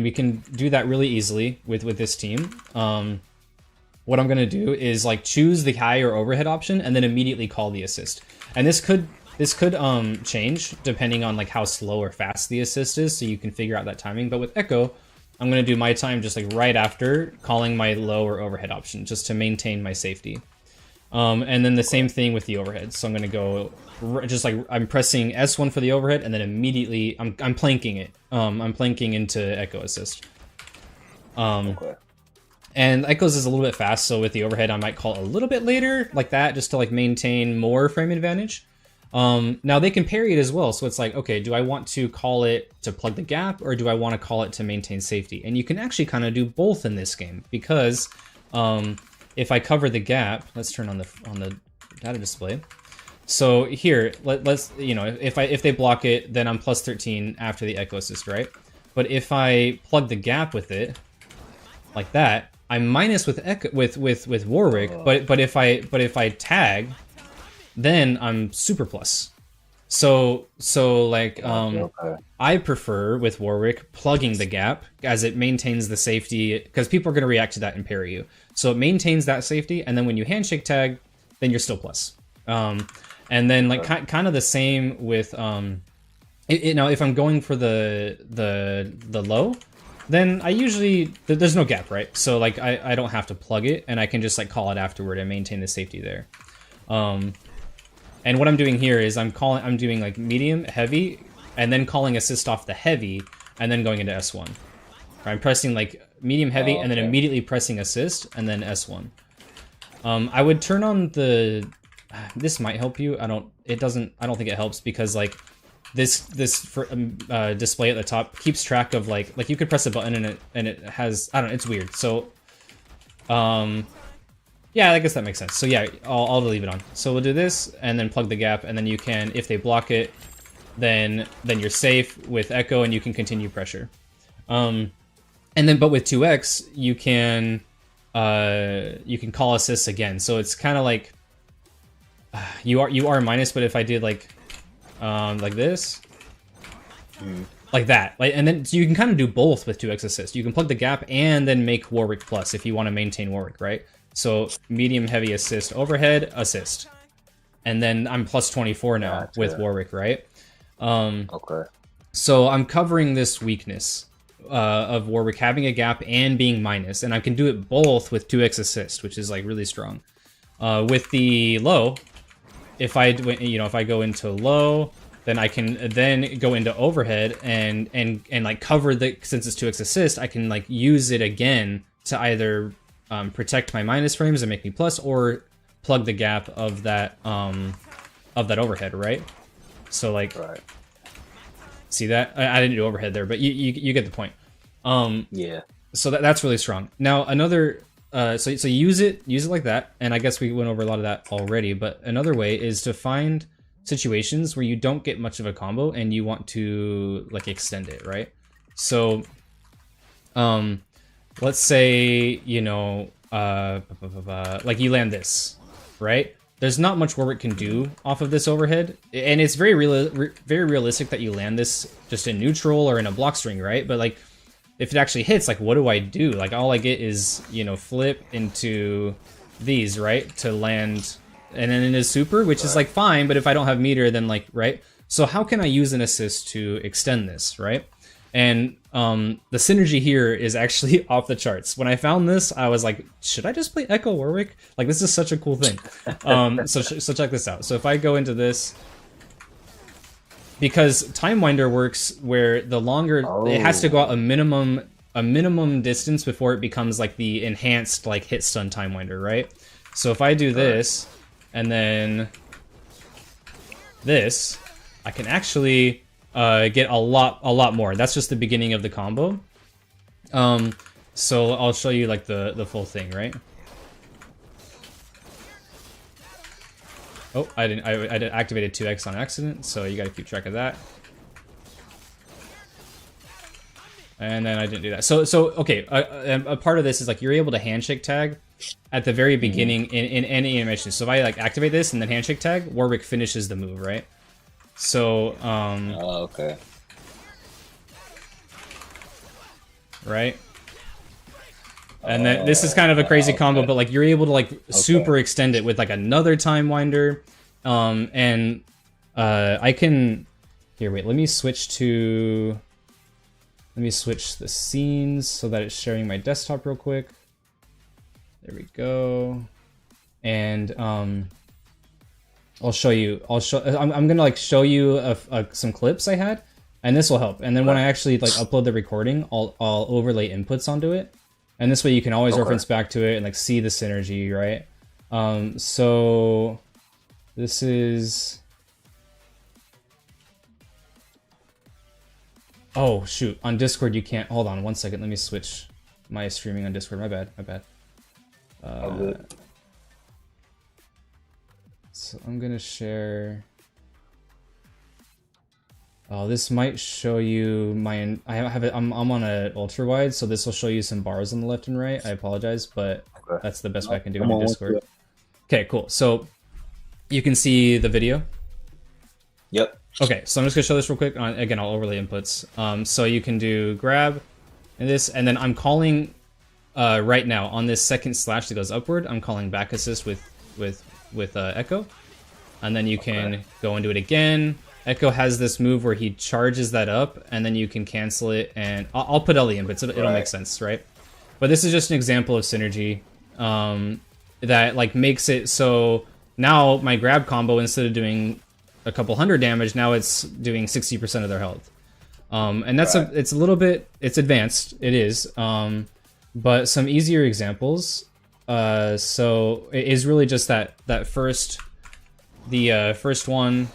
A: we can do that really easily with this team. What I'm going to do is like choose the high or overhead option and then immediately call the assist. And this could change depending on like how slow or fast the assist is, so you can figure out that timing. But with Ekko, I'm going to do my time just like right after calling my low or overhead option, just to maintain my safety. And then the same thing with the overhead. So I'm going to go just like I'm pressing S1 for the overhead, and then immediately I'm planking it. I'm planking into Ekko assist.
B: Okay.
A: And Ekko's is a little bit fast, so with the overhead I might call a little bit later, like that, just to like maintain more frame advantage. Now they can parry it as well, so it's like, okay, do I want to call it to plug the gap, or do I want to call it to maintain safety? And you can actually kind of do both in this game, because if I cover the gap, let's turn on the data display. So here, let's you know, if they block it, then I'm plus 13 after the Ekko assist, right? But if I plug the gap with it, like that, I'm minus with Ekko, with Warwick. But if I tag, then I'm super plus. So like I prefer with Warwick plugging the gap, as it maintains the safety, because people are going to react to that and parry you. So it maintains that safety, and then when you handshake tag, then you're still plus. And then like kind of the same with now if I'm going for the low, then I usually there's no gap, right? So like I don't have to plug it, and I can just like call it afterward and maintain the safety there. And what I'm doing here is I'm doing like medium, heavy, and then calling assist off the heavy, and then going into S1. I'm pressing like medium, heavy, and then immediately pressing assist, and then S1. I would turn on the. This might help you. I don't think it helps, because like this display at the top keeps track of like you could press a button and it has, I don't know, it's weird. So yeah, I guess that makes sense. So yeah, I'll leave it on. So we'll do this and then plug the gap, and then you can, if they block it, then you're safe with Ekko and you can continue pressure. And then but with 2x you can call assists again. So it's kind of like you are minus, but if I did like this, like that, like, and then so you can kind of do both with 2x assist. You can plug the gap and then make Warwick plus if you want to maintain Warwick, right? So medium, heavy, assist, overhead, assist, and then I'm plus 24 now with Warwick, right?
B: Okay.
A: So I'm covering this weakness of Warwick having a gap and being minus, and I can do it both with 2x assist, which is like really strong. With the low, if I go into low, then I can then go into overhead and like cover the, since it's 2x assist, I can like use it again to either protect my minus frames and make me plus, or plug the gap of that overhead, right? So like, see that? I didn't do overhead there, but you get the point.
B: Yeah.
A: So that's really strong. Now another. So use it like that, and I guess we went over a lot of that already, but another way is to find situations where you don't get much of a combo and you want to like extend it, right? So let's say, you know, like you land this, right? There's not much Warwick can do off of this overhead, and it's very realistic that you land this just in neutral or in a block string, right? But like, if it actually hits, like, what do I do? Like, all I get is, you know, flip into these, right? To land, and then into super, which is, like, fine, but if I don't have meter, then, like, right? So how can I use an assist to extend this, right? And the synergy here is actually off the charts. When I found this, I was like, should I just play Ekko Warwick? Like, this is such a cool thing. So check this out. So if I go into this, because Time Winder works where the longer it has to go out a minimum distance before it becomes like the enhanced like hit stun Time Winder, right? So if I do this and then this, I can actually get a lot more. That's just the beginning of the combo. So I'll show you like the full thing, right? Oh, I activated 2x on accident, so you gotta keep track of that. And then I didn't do that. So okay, a part of this is like you're able to handshake tag at the very beginning in any animation. So if I like activate this and then handshake tag, Warwick finishes the move, right? So
B: okay.
A: Right? And then this is kind of a crazy combo, but like you're able to like super extend it with like another Time Winder. And I can, here, wait, let me switch to, Let me switch the scenes so that it's sharing my desktop real quick. There we go. And I'll show you. I'm gonna like show you some clips I had, and this will help. And then when I actually like upload the recording, I'll overlay inputs onto it, and this way you can always reference back to it and like see the synergy, right? So this is. Oh shoot! On Discord you can't. Hold on 1 second. Let me switch my streaming on Discord. My bad. My bad. So I'm gonna share. Oh, this might show you my. I have it. I'm on a ultra wide, so this will show you some bars on the left and right. I apologize, but that's the best way I can do it on Discord. Okay, cool. So you can see the video.
B: Yep.
A: Okay, so I'm just gonna show this real quick. Again, I'll overlay inputs. So you can do grab and this, and then I'm calling right now on this second slash that goes upward. I'm calling back assist with Ekko, and then you can go and do it again. Ekko has this move where he charges that up, and then you can cancel it. And I'll put all the inputs. It'll make sense, right? But this is just an example of synergy that like makes it so now my grab combo, instead of doing a couple hundred damage, now it's doing 60% of their health. And that's it's a little bit, it's advanced, it is. But some easier examples. So it is really just that first one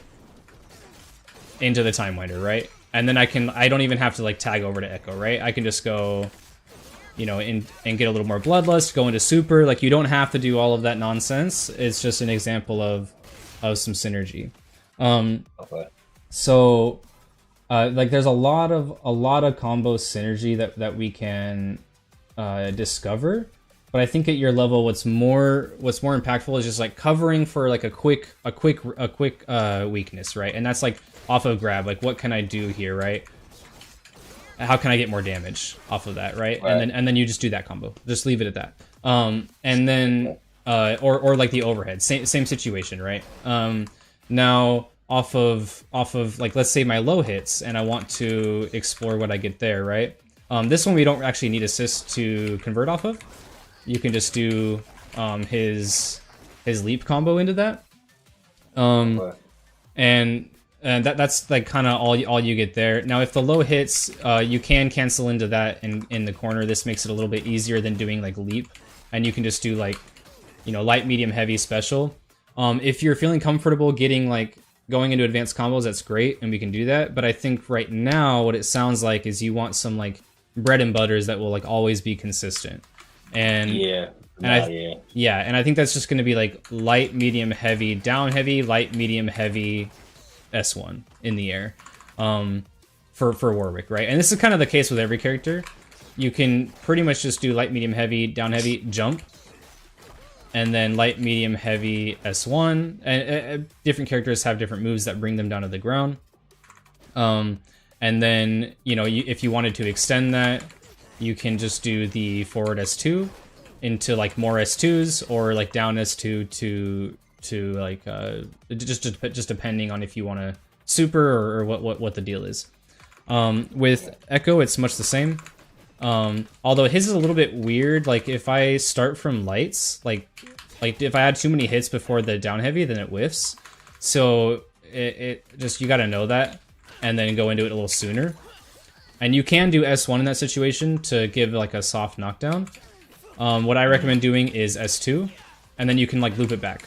A: into the time winder, right? And then I don't even have to like tag over to Ekko, right? I can just go, you know, and get a little more bloodlust, go into super. Like you don't have to do all of that nonsense. It's just an example of some synergy. So like there's a lot of combo synergy that we can discover, but I think at your level what's more impactful is just like covering for like a quick weakness, right? And that's like off of grab, like what can I do here, right? How can I get more damage off of that, right? And then you just do that combo, just leave it at that. And then or like the overhead, same situation, right? Now off of like, let's say my low hits and I want to explore what I get there, right? This one we don't actually need assist to convert off of. You can just do his leap combo into that. And that's like kind of all you get there. Now if the low hits, you can cancel into that in the corner. This makes it a little bit easier than doing like leap, and you can just do like, you know, light, medium, heavy, special. If you're feeling comfortable going into advanced combos, that's great, and we can do that. But I think right now what it sounds like is you want some like bread and butters that will like always be consistent. And and I think that's just going to be like light, medium, heavy, down heavy, light, medium, heavy, S1 in the air for Warwick, right? And this is kind of the case with every character. You can pretty much just do light, medium, heavy, down heavy, jump, and then light, medium, heavy, S1. And different characters have different moves that bring them down to the ground. And then, you know, if you wanted to extend that, you can just do the forward S2 into like more S2s, or like down S2 to like just depending on if you want to super or what the deal is. With Ekko, it's much the same. Although his is a little bit weird. Like if I start from lights, like if I had too many hits before the down heavy, then it whiffs. So it just, you got to know that, and then go into it a little sooner. And you can do S1 in that situation to give like a soft knockdown. What I recommend doing is S2, and then you can like loop it back.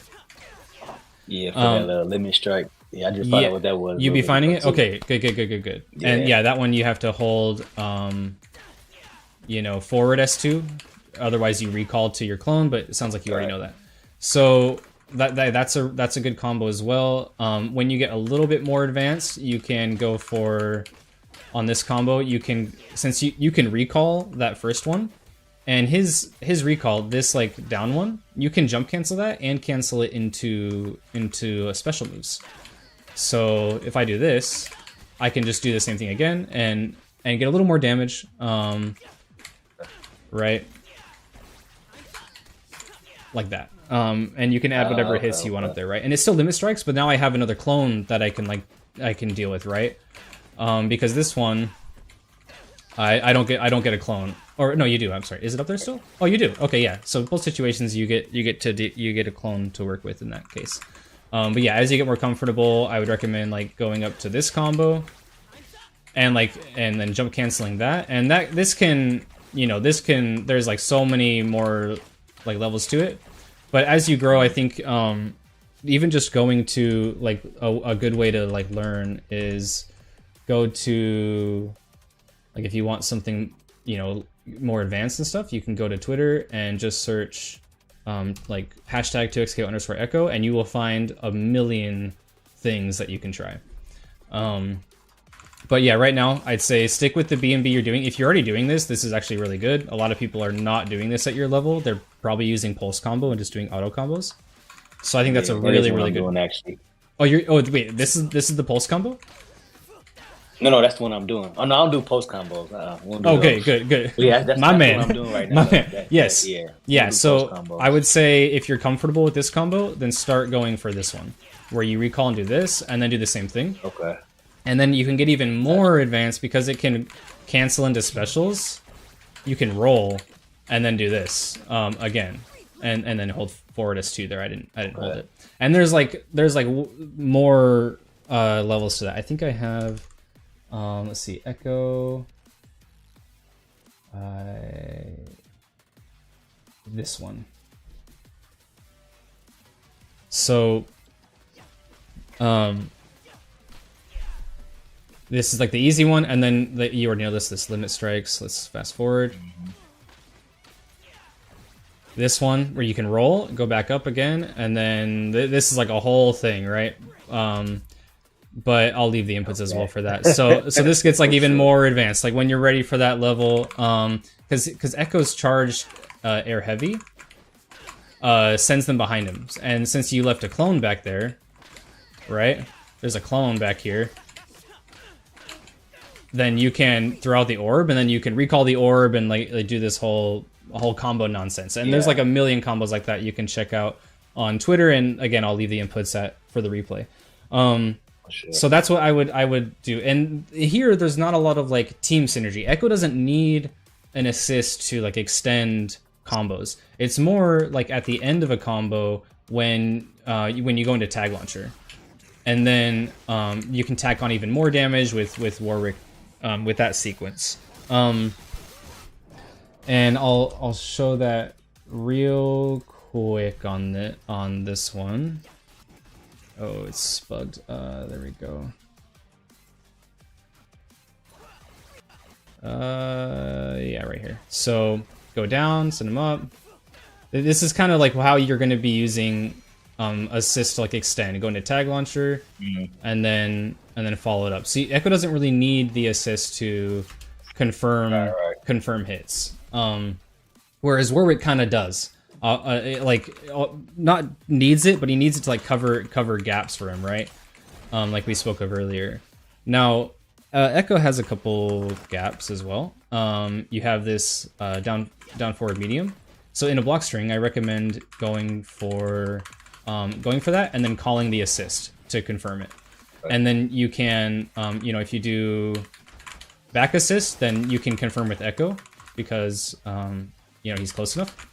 B: Yeah, for that little limit strike. Yeah, I just found out what that was.
A: You be finding it? Okay, good. Yeah. And yeah, that one you have to hold, you know, forward S2. Otherwise, you recall to your clone. But it sounds like you already know that. So that's a good combo as well. When you get a little bit more advanced, you can go for, on this combo, you can, since you can recall that first one, and his recall, this like down one, you can jump cancel that and cancel it into special moves. So if I do this, I can just do the same thing again and get a little more damage, right? Like that. And you can add whatever hits you want up there, right? And it's still limit strikes, but now I have another clone that I can deal with, right? Because this one, I don't get a clone. Or no, you do. I'm sorry. Is it up there still? Oh, you do. Okay, yeah. So both situations you get a clone to work with in that case. But yeah, as you get more comfortable, I would recommend like going up to this combo, and then jump canceling that, and this can there's like so many more like levels to it. But as you grow, I think even just going to like a good way to like learn is go to like if you want something more advanced and stuff, you can go to Twitter and just search like hashtag 2xk_echo, and you will find a million things that you can try. But yeah, right now I'd say stick with the B&B you're doing. If you're already doing this is actually really good. A lot of people are not doing this at your level. They're probably using pulse combo and just doing auto combos. So I think that's a really good.
B: Doing, actually.
A: Wait, this is the pulse combo?
B: No, that's the one I'm doing. Oh no, I don't do post combos.
A: Good.
B: Yeah, that's
A: my man.
B: What I'm doing right now.
A: Yes. Yeah. So I would say if you're comfortable with this combo, then start going for this one, where you recall and do this, and then do the same thing.
B: Okay.
A: And then you can get even more advanced because it can cancel into specials. You can roll, and then do this again, and then hold forward S2 there. I didn't hold it. And there's more levels to that. I think I have. Let's see, Ekko. This one. So, this is like the easy one, and then you already know this limit strikes. Let's fast forward. This one where you can roll, go back up again, and then this is like a whole thing, right? But I'll leave the inputs as well for that. So this gets like even more advanced. Like when you're ready for that level, because Ekko's charged air heavy, sends them behind him. And since you left a clone back there, right? There's a clone back here. Then you can throw out the orb, and then you can recall the orb and like do this whole combo nonsense. And there's like a million combos like that you can check out on Twitter. And again, I'll leave the inputs for the replay.
B: Sure.
A: So that's what I would do. And here there's not a lot of like team synergy. Ekko doesn't need an assist to like extend combos. It's more like at the end of a combo when you go into tag launcher. And then you can tack on even more damage with Warwick with that sequence. And I'll show that real quick on this one. Oh, it's bugged. There we go. Yeah, right here. So go down, send them up. This is kind of like how you're going to be using assist to like extend. Go into tag launcher, and then follow it up. See, Ekko doesn't really need the assist to confirm hits. Whereas Warwick kind of does. Not needs it, but he needs it to like cover gaps for him, right? Like we spoke of earlier. Now, Ekko has a couple gaps as well. You have this down forward medium. So in a block string, I recommend going for that and then calling the assist to confirm it. Right. And then you can, if you do back assist, then you can confirm with Ekko because he's close enough.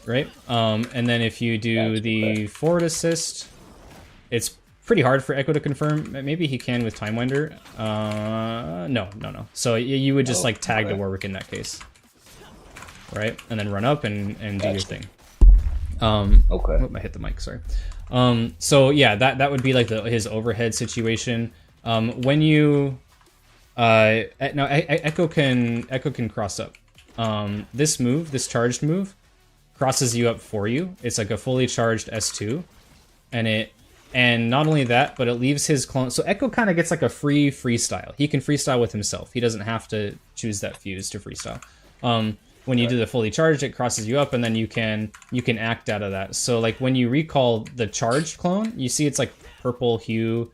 A: Right? And then if you do the forward assist, it's pretty hard for Ekko to confirm. Maybe he can with Time Winder. No. So you would just like tag to Warwick in that case. Right? And then run up and do your thing. I hit the mic, sorry. So yeah, that would be like his overhead situation. When you Ekko can cross up. This charged move crosses you up for you. It's like a fully charged S2, and not only that, but it leaves his clone. So Ekko kind of gets like a free freestyle. He can freestyle with himself. He doesn't have to choose that fuse to freestyle. When you do the fully charged, it crosses you up, and then you can act out of that. So like when you recall the charged clone, you see it's like purple hue.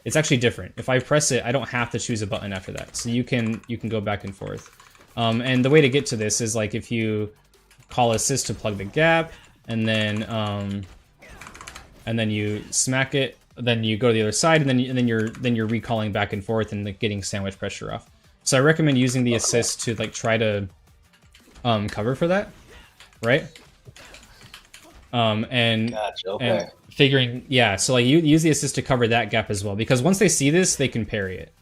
A: It's actually different. If I press it, I don't have to choose a button after that. So you can go back and forth. And the way to get to this is like if you call assist to plug the gap, and then you smack it, then you go to the other side, and then you're recalling back and forth and like getting sandwich pressure off. So I recommend using the assist to like try to cover for that, right? And
B: Gotcha. Okay.
A: and figuring, yeah, so like you use the assist to cover that gap as well, because once they see this, they can parry it.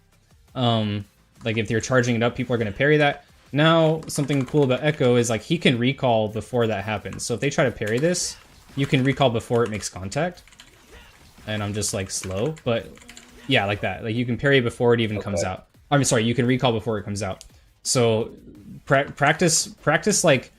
A: Like if you're charging it up, people are going to parry that. Now, something cool about Ekko is like he can recall before that happens. So if they try to parry this, you can recall before it makes contact. And I'm just like slow, but yeah, like that. Like you can parry before it even comes out. I'm sorry, you can recall before it comes out. So practice like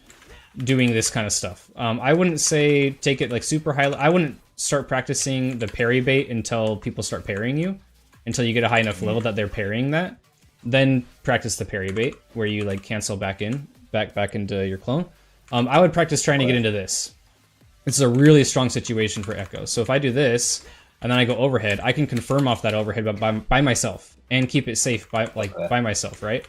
A: doing this kind of stuff. I wouldn't say take it like super high. I wouldn't start practicing the parry bait until people start parrying you, until you get a high enough level that they're parrying that. Then practice the parry bait where you like cancel back into your clone. I would practice trying to get into this. This is a really strong situation for Ekko. So if I do this and then I go overhead, I can confirm off that overhead by myself and keep it safe by myself, right?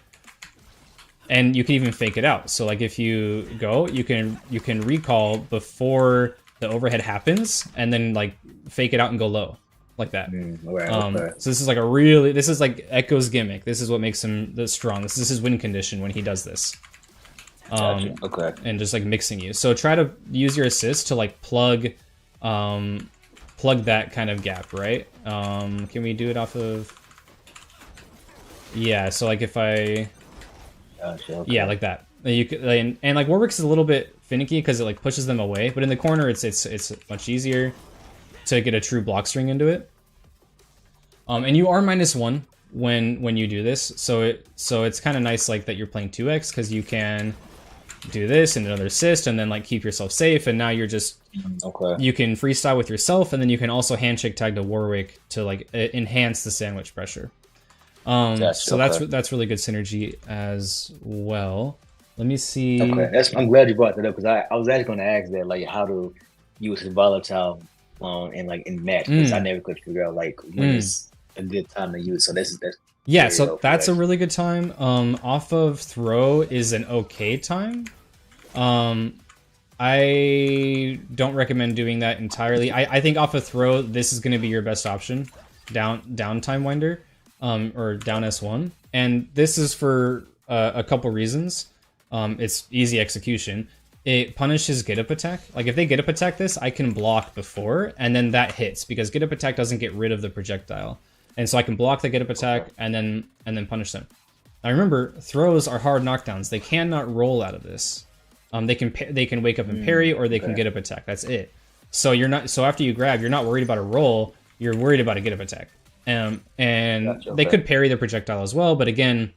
A: And you can even fake it out. So like if you go, you can recall before the overhead happens and then like fake it out and go low like that. So this is like this is like Ekko's gimmick. This is what makes him this strong. This is his win condition when he does this. And just like mixing you. So try to use your assist to like plug that kind of gap, right? Can we do it off of? Yeah. So like if I. Yeah, like that. You could, and like Warwick's is a little bit finicky because it like pushes them away, but in the corner it's much easier to get a true block string into it. And you are -1 when you do this, so it's kind of nice like that you're playing 2x because you can do this and another assist and then like keep yourself safe, and now you're just you can freestyle with yourself, and then you can also handshake tag to Warwick to like enhance the sandwich pressure. So that's really good synergy as well. Let me see.
B: I'm glad you brought that up because I was actually going to ask that, like, how to use his volatile and like in match, because I never could figure out like when is a good time to use. So that's
A: yeah. So that's a really good time. Off of throw is an okay time. I don't recommend doing that entirely. I think off of throw, this is going to be your best option. Down time winder. Or down S1, and this is for a couple reasons. It's easy execution. It punishes get up attack. Like if they get up attack this, I can block before, and then that hits because get up attack doesn't get rid of the projectile, and so I can block the get up attack and then punish them. Now remember, throws are hard knockdowns. They cannot roll out of this. They can wake up and parry, or they can get up attack. That's it. So you're not. So after you grab, you're not worried about a roll. You're worried about a get up attack. And they could parry the projectile as well, but again,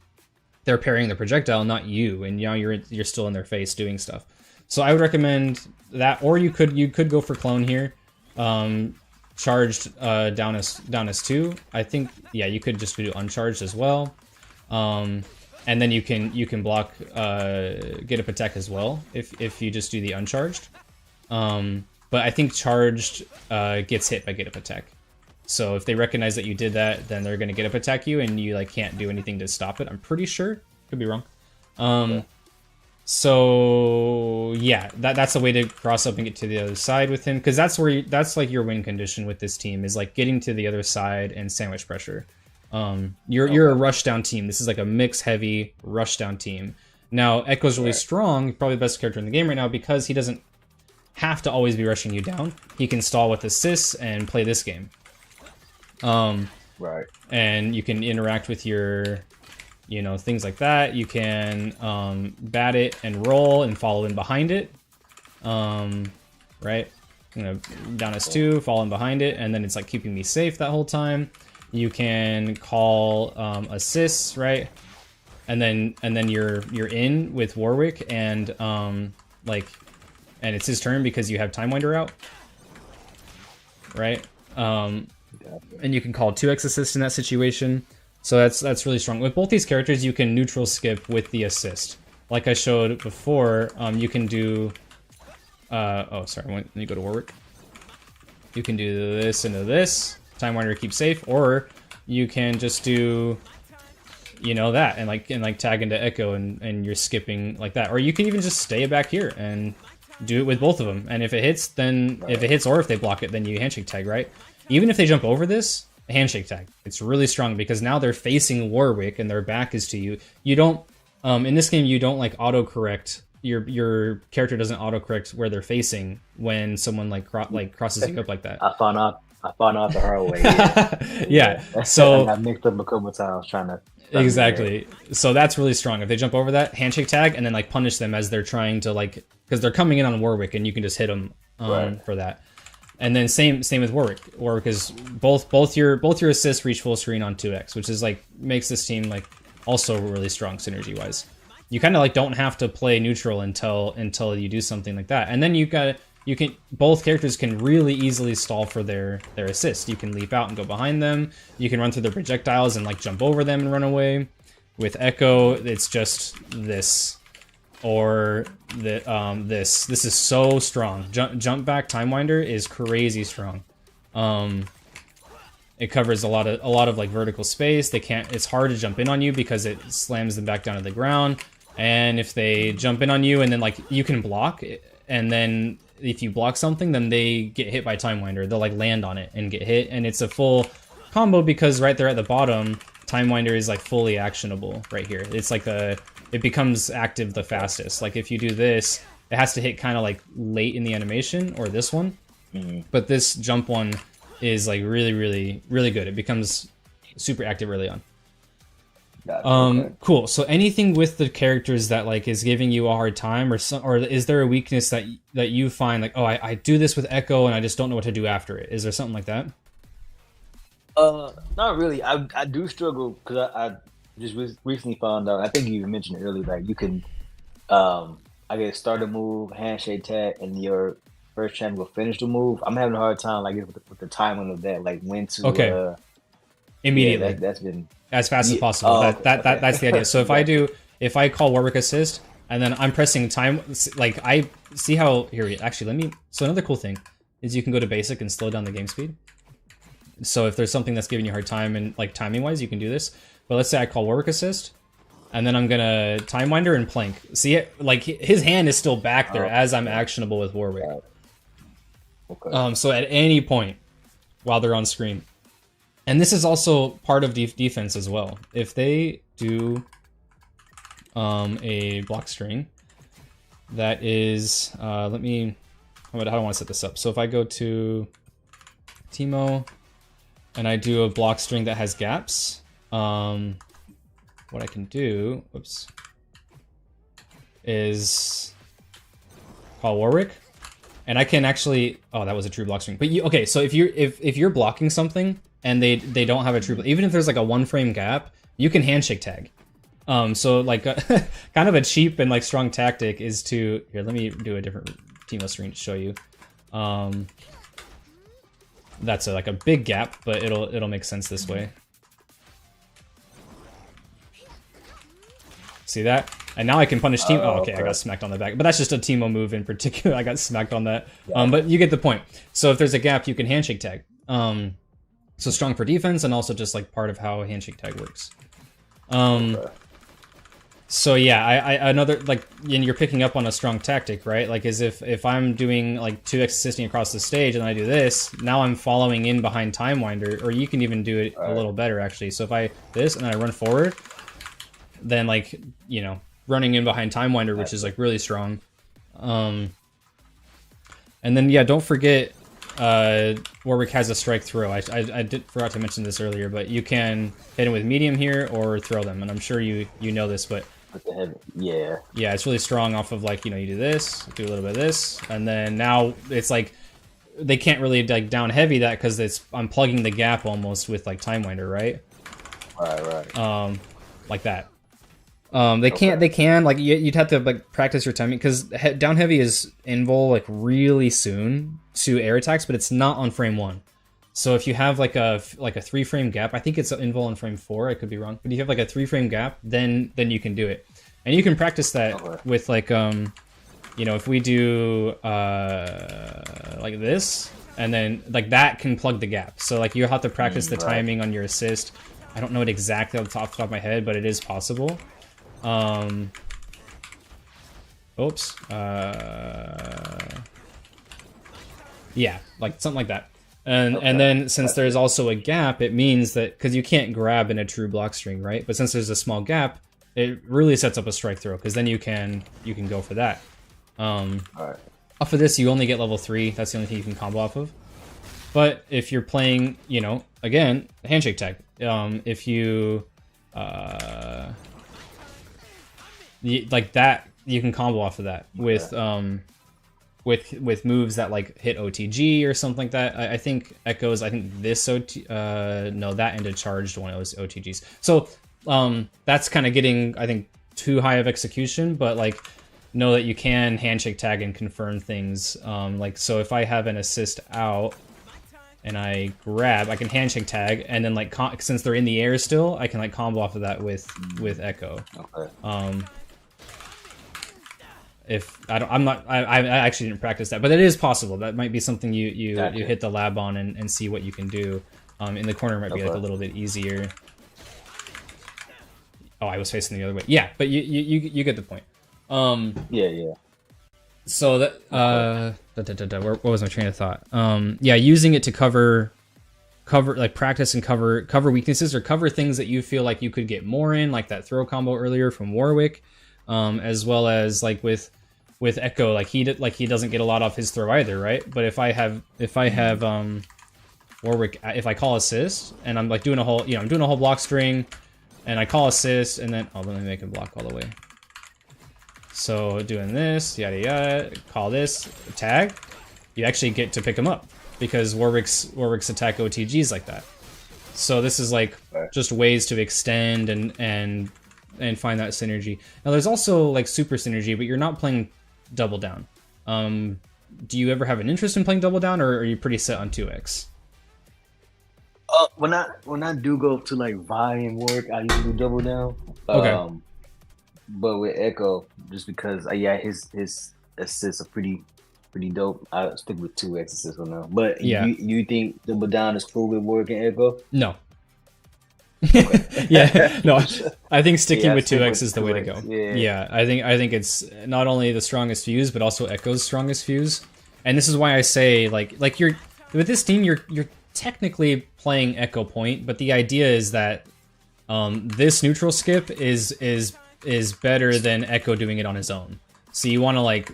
A: they're parrying the projectile, not you, and now you're still in their face doing stuff. So I would recommend that, or you could go for clone here, charged down as 2. I think you could just do uncharged as well, and then you can block get up attack as well if you just do the uncharged. But I think charged gets hit by get up attack. So if they recognize that you did that, then they're going to get up attack you, and you like can't do anything to stop it. I'm pretty sure. Could be wrong. So yeah, that's a way to cross up and get to the other side with him, because that's where that's like your win condition with this team is like getting to the other side and sandwich pressure. You're a rushdown team. This is like a mix heavy rushdown team. Now Ekko's really strong, probably the best character in the game right now, because he doesn't have to always be rushing you down. He can stall with assists and play this game. And you can interact with your, things like that. You can bat it and roll and follow in behind it. Right? Down S2, fall in behind it, and then it's like keeping me safe that whole time. You can call assists, right? And then you're in with Warwick, and and it's his turn because you have Time Winder out, right? And you can call 2x assist in that situation. So that's really strong. With both these characters, you can neutral skip with the assist. Like I showed before, you can do... let me go to Warwick. You can do this into this. Time Winder keep safe. Or you can just do... that, and tag into Ekko, and you're skipping like that. Or you can even just stay back here and do it with both of them. And if it hits, then... If it hits or if they block it, then you handshake tag, right? Even if they jump over this, handshake tag. It's really strong because now they're facing Warwick and their back is to you. You don't in this game you don't like autocorrect. Your character doesn't autocorrect where they're facing when someone like crosses you up like that.
B: I found out the hard way.
A: Yeah. So
B: I mixed up a couple of times trying to.
A: Exactly. So that's really strong. If they jump over that handshake tag and then like punish them as they're trying to like, because they're coming in on Warwick and you can just hit them for that. And then same with Warwick. Warwick is both your assists reach full screen on 2x, which is like makes this team like also really strong synergy wise. You kind of like don't have to play neutral until you do something like that. And then both characters can really easily stall for their assist. You can leap out and go behind them. You can run through their projectiles and like jump over them and run away. With Ekko, it's just this or this. This is so strong. Jump back time winder is crazy strong. It covers a lot of like vertical space. It's hard to jump in on you because it slams them back down to the ground. And if they jump in on you and then like you can block, and then if you block something, then they get hit by time winder. They'll like land on it and get hit, and it's a full combo because right there at the bottom, time winder is like fully actionable right here. It's like it becomes active the fastest. Like if you do this, it has to hit kind of like late in the animation or this one, but this jump one is like really, really, really good. It becomes super active early on. Cool. So anything with the characters that like is giving you a hard time, or is there a weakness that you find like, oh, I do this with Ekko and I just don't know what to do after it? Is there something like that?
B: Not really. I do struggle because I just recently found out. I think you mentioned it earlier. Like you can, I guess start a move, handshake tag, and your first chance will finish the move. I'm having a hard time like with the timing of that, like when to
A: immediately.
B: Yeah, that's been
A: as fast as possible. That's the idea. So if I call Warwick assist and then I'm pressing time, like I see how here. Actually, So another cool thing is you can go to basic and slow down the game speed. So if there's something that's giving you a hard time and like timing wise, you can do this. But let's say I call Warwick assist, and then I'm gonna time winder and plank. See it? Like his hand is still back there as I'm actionable with Warwick.
B: Okay.
A: So at any point while they're on screen. And this is also part of defense as well. If they do a block string, that is, how do I want to set this up? So if I go to Teemo and I do a block string that has gaps, what I can do, is call Warwick. And I can actually, oh, that was a true block string. But okay, so if you're blocking something and they don't have a true, even if there's like a 1 frame gap, you can handshake tag. So like kind of a cheap and like strong tactic is to, here, let me do a different Teemo screen to show you. That's like a big gap, but it'll make sense this way. See that? And now I can punish Teemo. Oh, okay, I got smacked on the back. But that's just a Teemo move in particular. I got smacked on that. Yeah. But you get the point. So if there's a gap, you can handshake tag. So strong for defense and also just like part of how handshake tag works. So yeah, I another like, and you're picking up on a strong tactic, right? Like as if I'm doing like 2x assisting across the stage and I do this, now I'm following in behind time winder, or you can even do it a little better actually. So if I this and then I run forward, then like, you know, running in behind time winder, which is like really strong. And then yeah, don't forget Warwick has a strike throw. I forgot to mention this earlier, but you can hit him with medium here or throw them, and I'm sure you know this, but
B: yeah,
A: it's really strong off of like, you know, you do this, do a little bit of this, and then now it's like they can't really like down heavy that because I'm plugging the gap almost with like time winder, right?
B: Right.
A: Like that. They can like you'd have to like practice your timing because down heavy is invul like really soon to air attacks, but it's not on frame 1. So if you have like a 3 frame gap, I think it's invul on frame 4. I could be wrong, but if you have like a 3 frame gap, then you can do it, and you can practice that with like you know, if we do like this, and then like that can plug the gap. So like you have to practice the timing on your assist. I don't know it exactly off the top of my head, but it is possible. Yeah, like something like that. And then since there's also a gap, it means that because you can't grab in a true block string, right? But since there's a small gap, it really sets up a strike throw because then you can go for that.
B: All right.
A: Off of this, you only get level 3. That's the only thing you can combo off of. But if you're playing, you know, again, handshake tag. If you like that, you can combo off of that with moves that like hit OTG or something like that. I think Ekko's. I think this no, that ended charged one of those OTGs. So that's kind of getting, I think, too high of execution. But like, know that you can handshake tag and confirm things. Like, so if I have an assist out and I grab, I can handshake tag, and then like since they're in the air still, I can like combo off of that with Ekko.
B: Okay.
A: If I actually didn't practice that, but it is possible. That might be something you hit the lab on and see what you can do. In the corner might be like a little bit easier. Oh, I was facing the other way. Yeah, but you get the point.
B: Yeah.
A: So that what was my train of thought? Yeah, using it to cover like practice and cover weaknesses or cover things that you feel like you could get more in, like that throw combo earlier from Warwick, as well as like with Ekko, like he doesn't get a lot off his throw either, right? But if I have Warwick, if I call assist and I'm like doing a whole, I'm doing a whole block string, and I call assist, and then let me make him block all the way. So doing this, yada yada, call this, tag, you actually get to pick him up because Warwick's attack OTGs like that. So this is like just ways to extend and find that synergy. Now there's also like super synergy, but you're not playing double down. Do you ever have an interest in playing double down, or are you pretty set on 2x?
B: When I do go to like Vi and Warwick, I usually do double down.
A: Okay.
B: But with Ekko, just because his assists are pretty dope, I stick with 2x assists for now. But
A: yeah,
B: you think double down is cool with Warwick and Ekko?
A: No. Yeah, no. I think sticking with 2x is the way to go. Yeah, I think it's not only the strongest fuse, but also Ekko's strongest fuse. And this is why I say like you're with this team, you're technically playing Ekko point, but the idea is that this neutral skip is better than Ekko doing it on his own. So you want to like,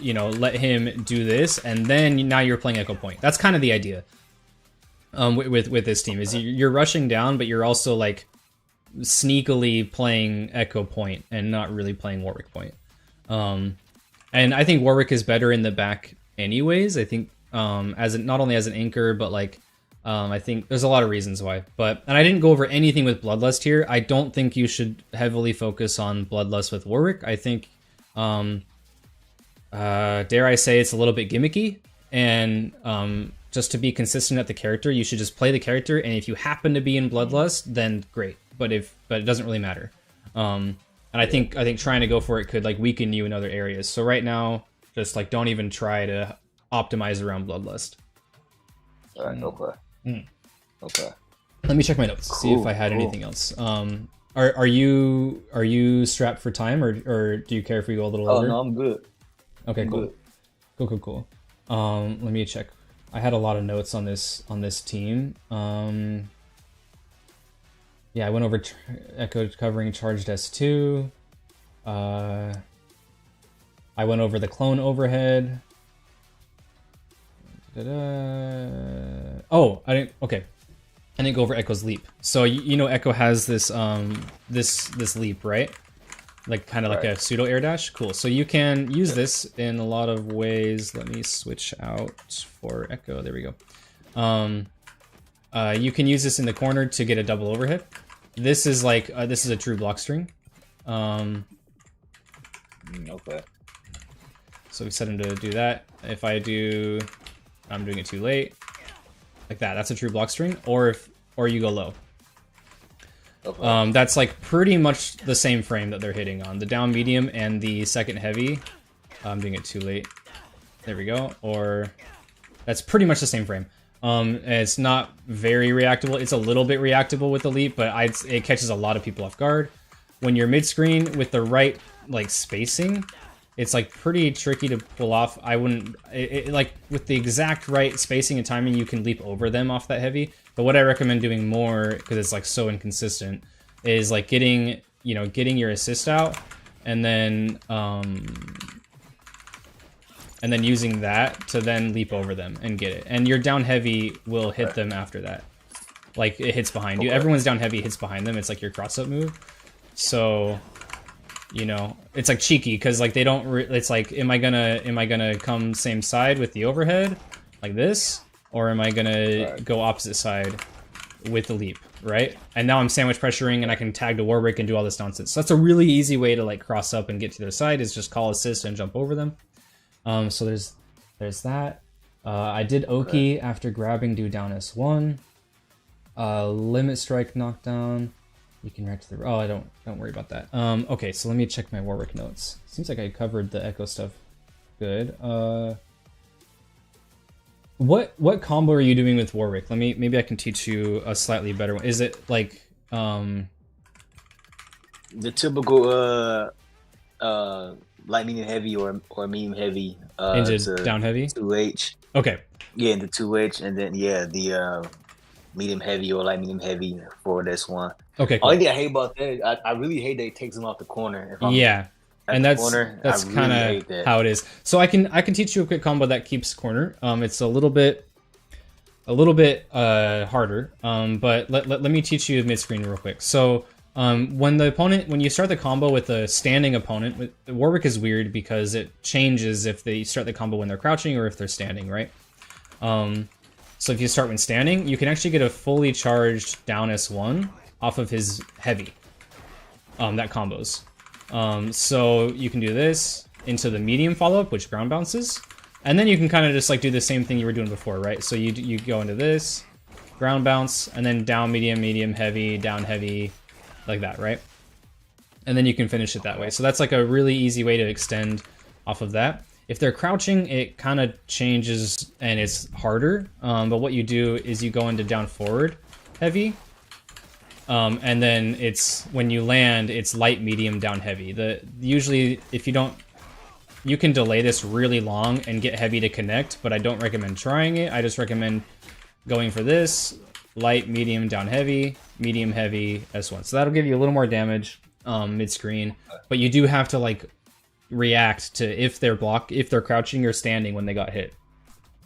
A: let him do this, and then now you're playing Ekko point. That's kind of the idea. With this team is you're rushing down, but you're also like sneakily playing Ekko point and not really playing Warwick point. And I think Warwick is better in the back anyways. I think not only as an anchor, but like I think there's a lot of reasons why. And I didn't go over anything with Bloodlust here. I don't think you should heavily focus on Bloodlust with Warwick. I think dare I say it's a little bit gimmicky, and just to be consistent at the character, you should just play the character, and if you happen to be in Bloodlust, then great. But it doesn't really matter. And I think trying to go for it could like weaken you in other areas. So right now, just like don't even try to optimize around Bloodlust.
B: Okay.
A: Let me check my notes, see if I had anything else. Are you strapped for time, or do you care if we go a little over?
B: Oh no, I'm good.
A: Okay, cool. Cool. Let me check. I had a lot of notes on this team. Yeah, I went over Ekko covering charged S2. I went over the clone overhead. Oh, I didn't. Okay, I didn't go over Ekko's leap. So Ekko has this this leap, right? Like kind of like a pseudo air dash. Cool. So you can use this in a lot of ways. Let me switch out for Ekko. There we go. You can use this in the corner to get a double overhead. This is like this is a true block string.
B: Okay.
A: So we set him to do that. If I'm doing it too late, like that. That's a true block string. Or you go low. Okay. That's like pretty much the same frame that they're hitting on. The down medium and the second heavy. I'm doing it too late. There we go. Or that's pretty much the same frame. It's not very reactable. It's a little bit reactable with the leap, but it catches a lot of people off guard. When you're mid-screen with the right like spacing, It's like pretty tricky to pull off. I wouldn't like with the exact right spacing and timing, you can leap over them off that heavy. But what I recommend doing more, because it's like so inconsistent, is like getting your assist out and then using that to then leap over them and get it. And your down heavy will hit them after that. Like it hits behind you. Everyone's down heavy hits behind them. It's like your cross up move. So, you know, it's like cheeky because like they don't. It's like, am I gonna come same side with the overhead like this, or am I gonna go opposite side with the leap, right? And now I'm sandwich pressuring and I can tag to Warwick and do all this nonsense. So that's a really easy way to like cross up and get to their side is just call assist and jump over them. So there's that. I did Oki after grabbing, do down S1. Limit strike knockdown. You can react to the... Oh, don't worry about that. Okay, so let me check my Warwick notes. Seems like I covered the Ekko stuff good. What combo are you doing with Warwick? Maybe I can teach you a slightly better one. Is it like
B: the typical light medium heavy or medium heavy
A: into down heavy?
B: 2H.
A: Okay.
B: Yeah, into 2H, and then the medium heavy or light medium heavy for this one.
A: Okay, cool.
B: Only thing I hate about that, I really hate that it takes them off the corner. If I'm
A: and that's kind of how it is. So I can teach you a quick combo that keeps corner. It's a little bit harder. But let me teach you midscreen real quick. So when you start the combo with a standing opponent, Warwick is weird because it changes if they start the combo when they're crouching or if they're standing, right? So if you start when standing, you can actually get a fully charged down S1 off of his heavy. That combos. So you can do this into the medium follow-up, which ground bounces. And then you can kind of just like do the same thing you were doing before, right? So you go into this, ground bounce, and then down medium, medium, heavy, down heavy, like that, right? And then you can finish it that way. So that's like a really easy way to extend off of that. If they're crouching, it kind of changes and it's harder. But what you do is you go into down forward heavy. And then it's when you land, it's light, medium, down heavy. Usually if you can delay this really long and get heavy to connect, but I don't recommend trying it. I just recommend going for this, light, medium, down heavy, medium, heavy, S1. So that'll give you a little more damage mid-screen, but you do have to like react to if they're crouching or standing when they got hit,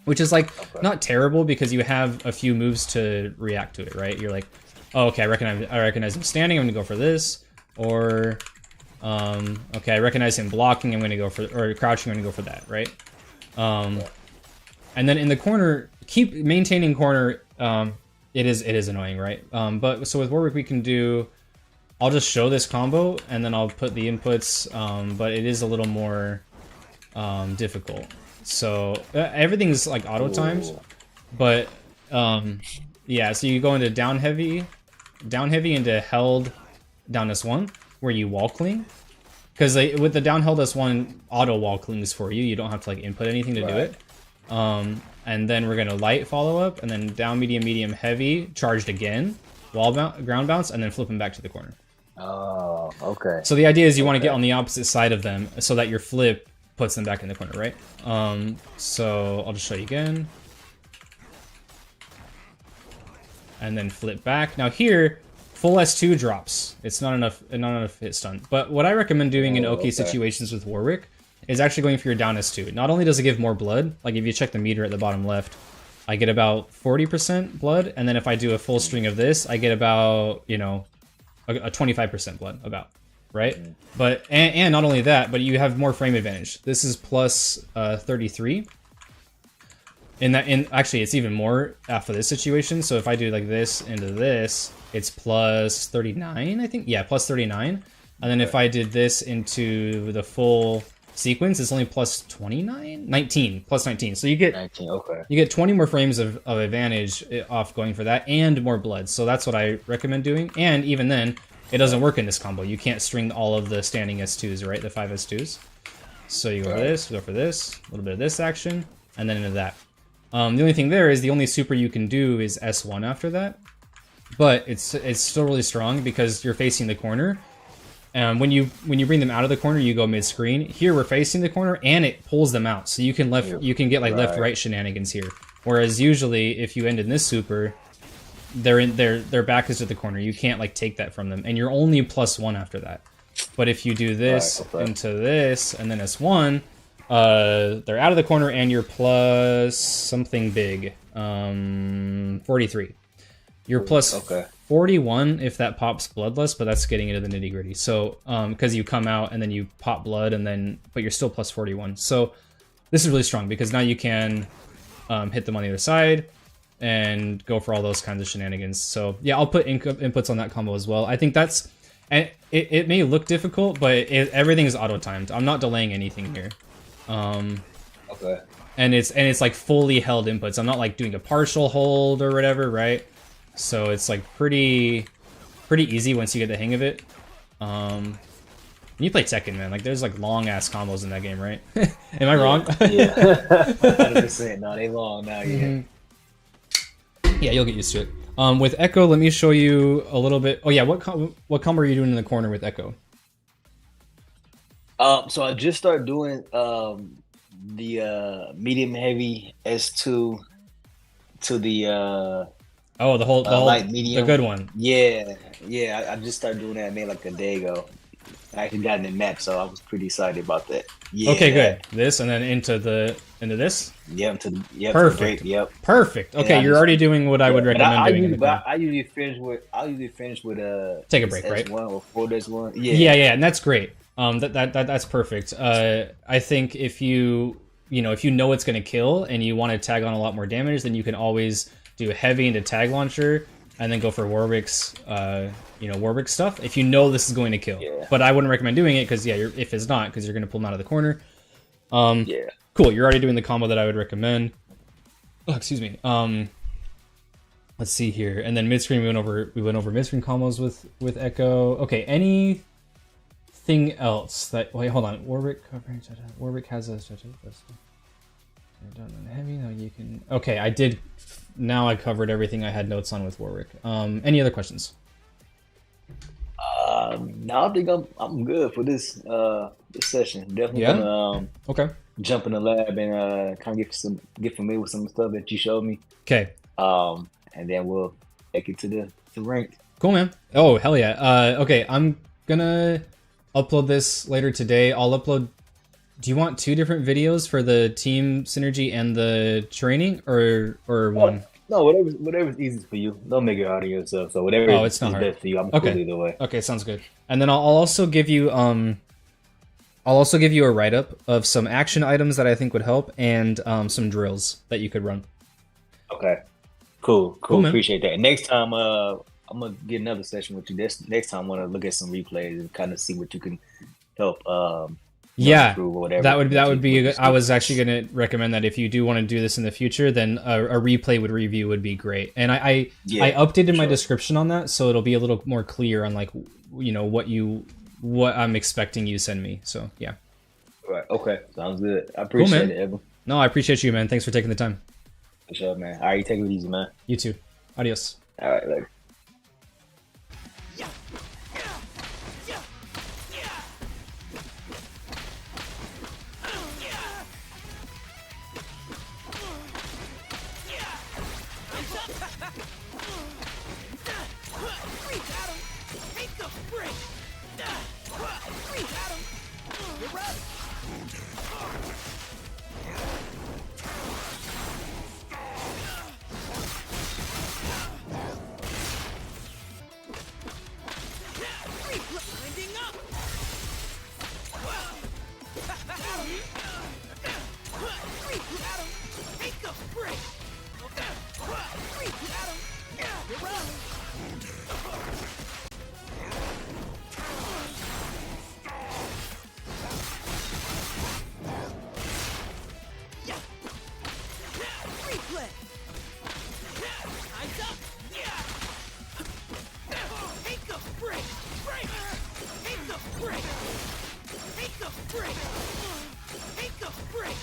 A: which is like not terrible because you have a few moves to react to it, right? You're like, oh, okay, I recognize him standing, I'm gonna go for this, or okay, I recognize him blocking, I'm gonna go for, or crouching, I'm gonna go for that, right? And then in the corner, keep maintaining corner. It is annoying, right? But so with Warwick we can do, I'll just show this combo and then I'll put the inputs, but it is a little more difficult. So everything's like auto timed, but yeah, so you go into down heavy into held down S1 where you wall cling, because with the down held S1 auto wall clings for you. You don't have to like input anything to do it. And then we're gonna light follow up, and then down medium, medium, heavy, charged again, ground bounce, and then flip them back to the corner.
B: Oh, okay.
A: So the idea is you want to get on the opposite side of them so that your flip puts them back in the corner, right? So I'll just show you again. And then flip back. Now here, full S2 drops. It's not enough hit stun. But what I recommend doing in OK situations with Warwick is actually going for your down S2. Not only does it give more blood, like if you check the meter at the bottom left, I get about 40% blood, and then if I do a full string of this, I get about, you know, a 25% blood, about, right? But and not only that, but you have more frame advantage. This is plus 33. Actually, it's even more for this situation. So if I do like this into this, it's plus 39, I think. Yeah, plus 39. And then if I did this into the full sequence, it's only plus 29, 19, plus 19. So you get
B: 19, okay.
A: You get 20 more frames of advantage off going for that, and more blood. So that's what I recommend doing. And even then, it doesn't work in this combo. You can't string all of the standing S2s, right? The 5 S2s. So you go for this, go for this, a little bit of this action, and then into that. The only thing there is the only super you can do is S1 after that. But it's still really strong because you're facing the corner. when you bring them out of the corner, you go mid screen. Here we're facing the corner, and it pulls them out, so you can get like left right shenanigans here. Whereas usually, if you end in this super, their back is to the corner. You can't like take that from them, and you're only +1 after that. But if you do this into this and then S1, they're out of the corner, and you're plus something big, 43. You're plus 41 if that pops bloodless, but that's getting into the nitty gritty. So, because you come out and then you pop blood, but you're still plus 41. So, this is really strong because now you can hit them on the other side and go for all those kinds of shenanigans. So, yeah, I'll put inputs on that combo as well. I think that's, and it may look difficult, but everything is auto timed. I'm not delaying anything here. And it's like fully held inputs. I'm not like doing a partial hold or whatever, right? So it's like pretty easy once you get the hang of it. You play Tekken, man. Like there's like long ass combos in that game, right? Am I wrong?
B: Yeah, 100%. No, they long now. Yeah.
A: Yeah, you'll get used to it. With Ekko, let me show you a little bit. Oh yeah, what combo are you doing in the corner with Ekko?
B: So I just started doing the medium heavy S2 to the
A: the whole
B: light medium,
A: the good one.
B: Yeah. I just started doing that maybe like a day ago. I actually got in max, so I was pretty excited about that. Yeah.
A: Okay, good. This and then into this.
B: Perfect.
A: Perfect. Okay, you're already doing what I would recommend doing.
B: I usually finish with
A: take a break, right?
B: S1 or 4-1.
A: Yeah, and that's great. That's perfect. I think if you know it's gonna kill and you want to tag on a lot more damage, then you can always do heavy into tag launcher and then go for Warwick's Warwick stuff if you know this is going to kill. Yeah. But I wouldn't recommend doing it because if it's not, because you're gonna pull them out of the corner. Cool. You're already doing the combo that I would recommend. Oh, excuse me. Let's see here. And then mid screen we went over mid screen combos with Ekko. Okay, anything else that hold on. Warwick has a done heavy. Now you can. Okay, I did. Now I covered everything I had notes on with Warwick. Any other questions?
B: No, I think I'm good for this session. Definitely gonna jump in the lab and kind of get familiar with some stuff that you showed me.
A: Okay.
B: And then we'll take it to ranked.
A: Cool, man. Oh hell yeah. Okay, I'm gonna upload this later today. I'll upload. Do you want 2 different videos for the team synergy and the training, or one?
B: No, whatever's easiest for you. Don't make it hard on yourself. So whatever
A: it's not hard.
B: Best for you. I'm cool either way.
A: Okay, sounds good. And then I'll also give you a write up of some action items that I think would help and some drills that you could run.
B: Okay. Cool. Appreciate that. Next time, I'm gonna get another session with you. Next time, I want to look at some replays and kind of see what you can help. Improve or whatever. That would be. I was actually going to recommend that if you do want to do this in the future, then a replay with review would be great. And I updated my description on that, so it'll be a little more clear on like what I'm expecting you send me. So yeah. Right. Okay. Sounds good. I appreciate it, Evan.
A: No, I appreciate you, man. Thanks for taking the time.
B: For sure, man. All right, you take it easy, man.
A: You too. Adios.
B: All right, later.
C: Break!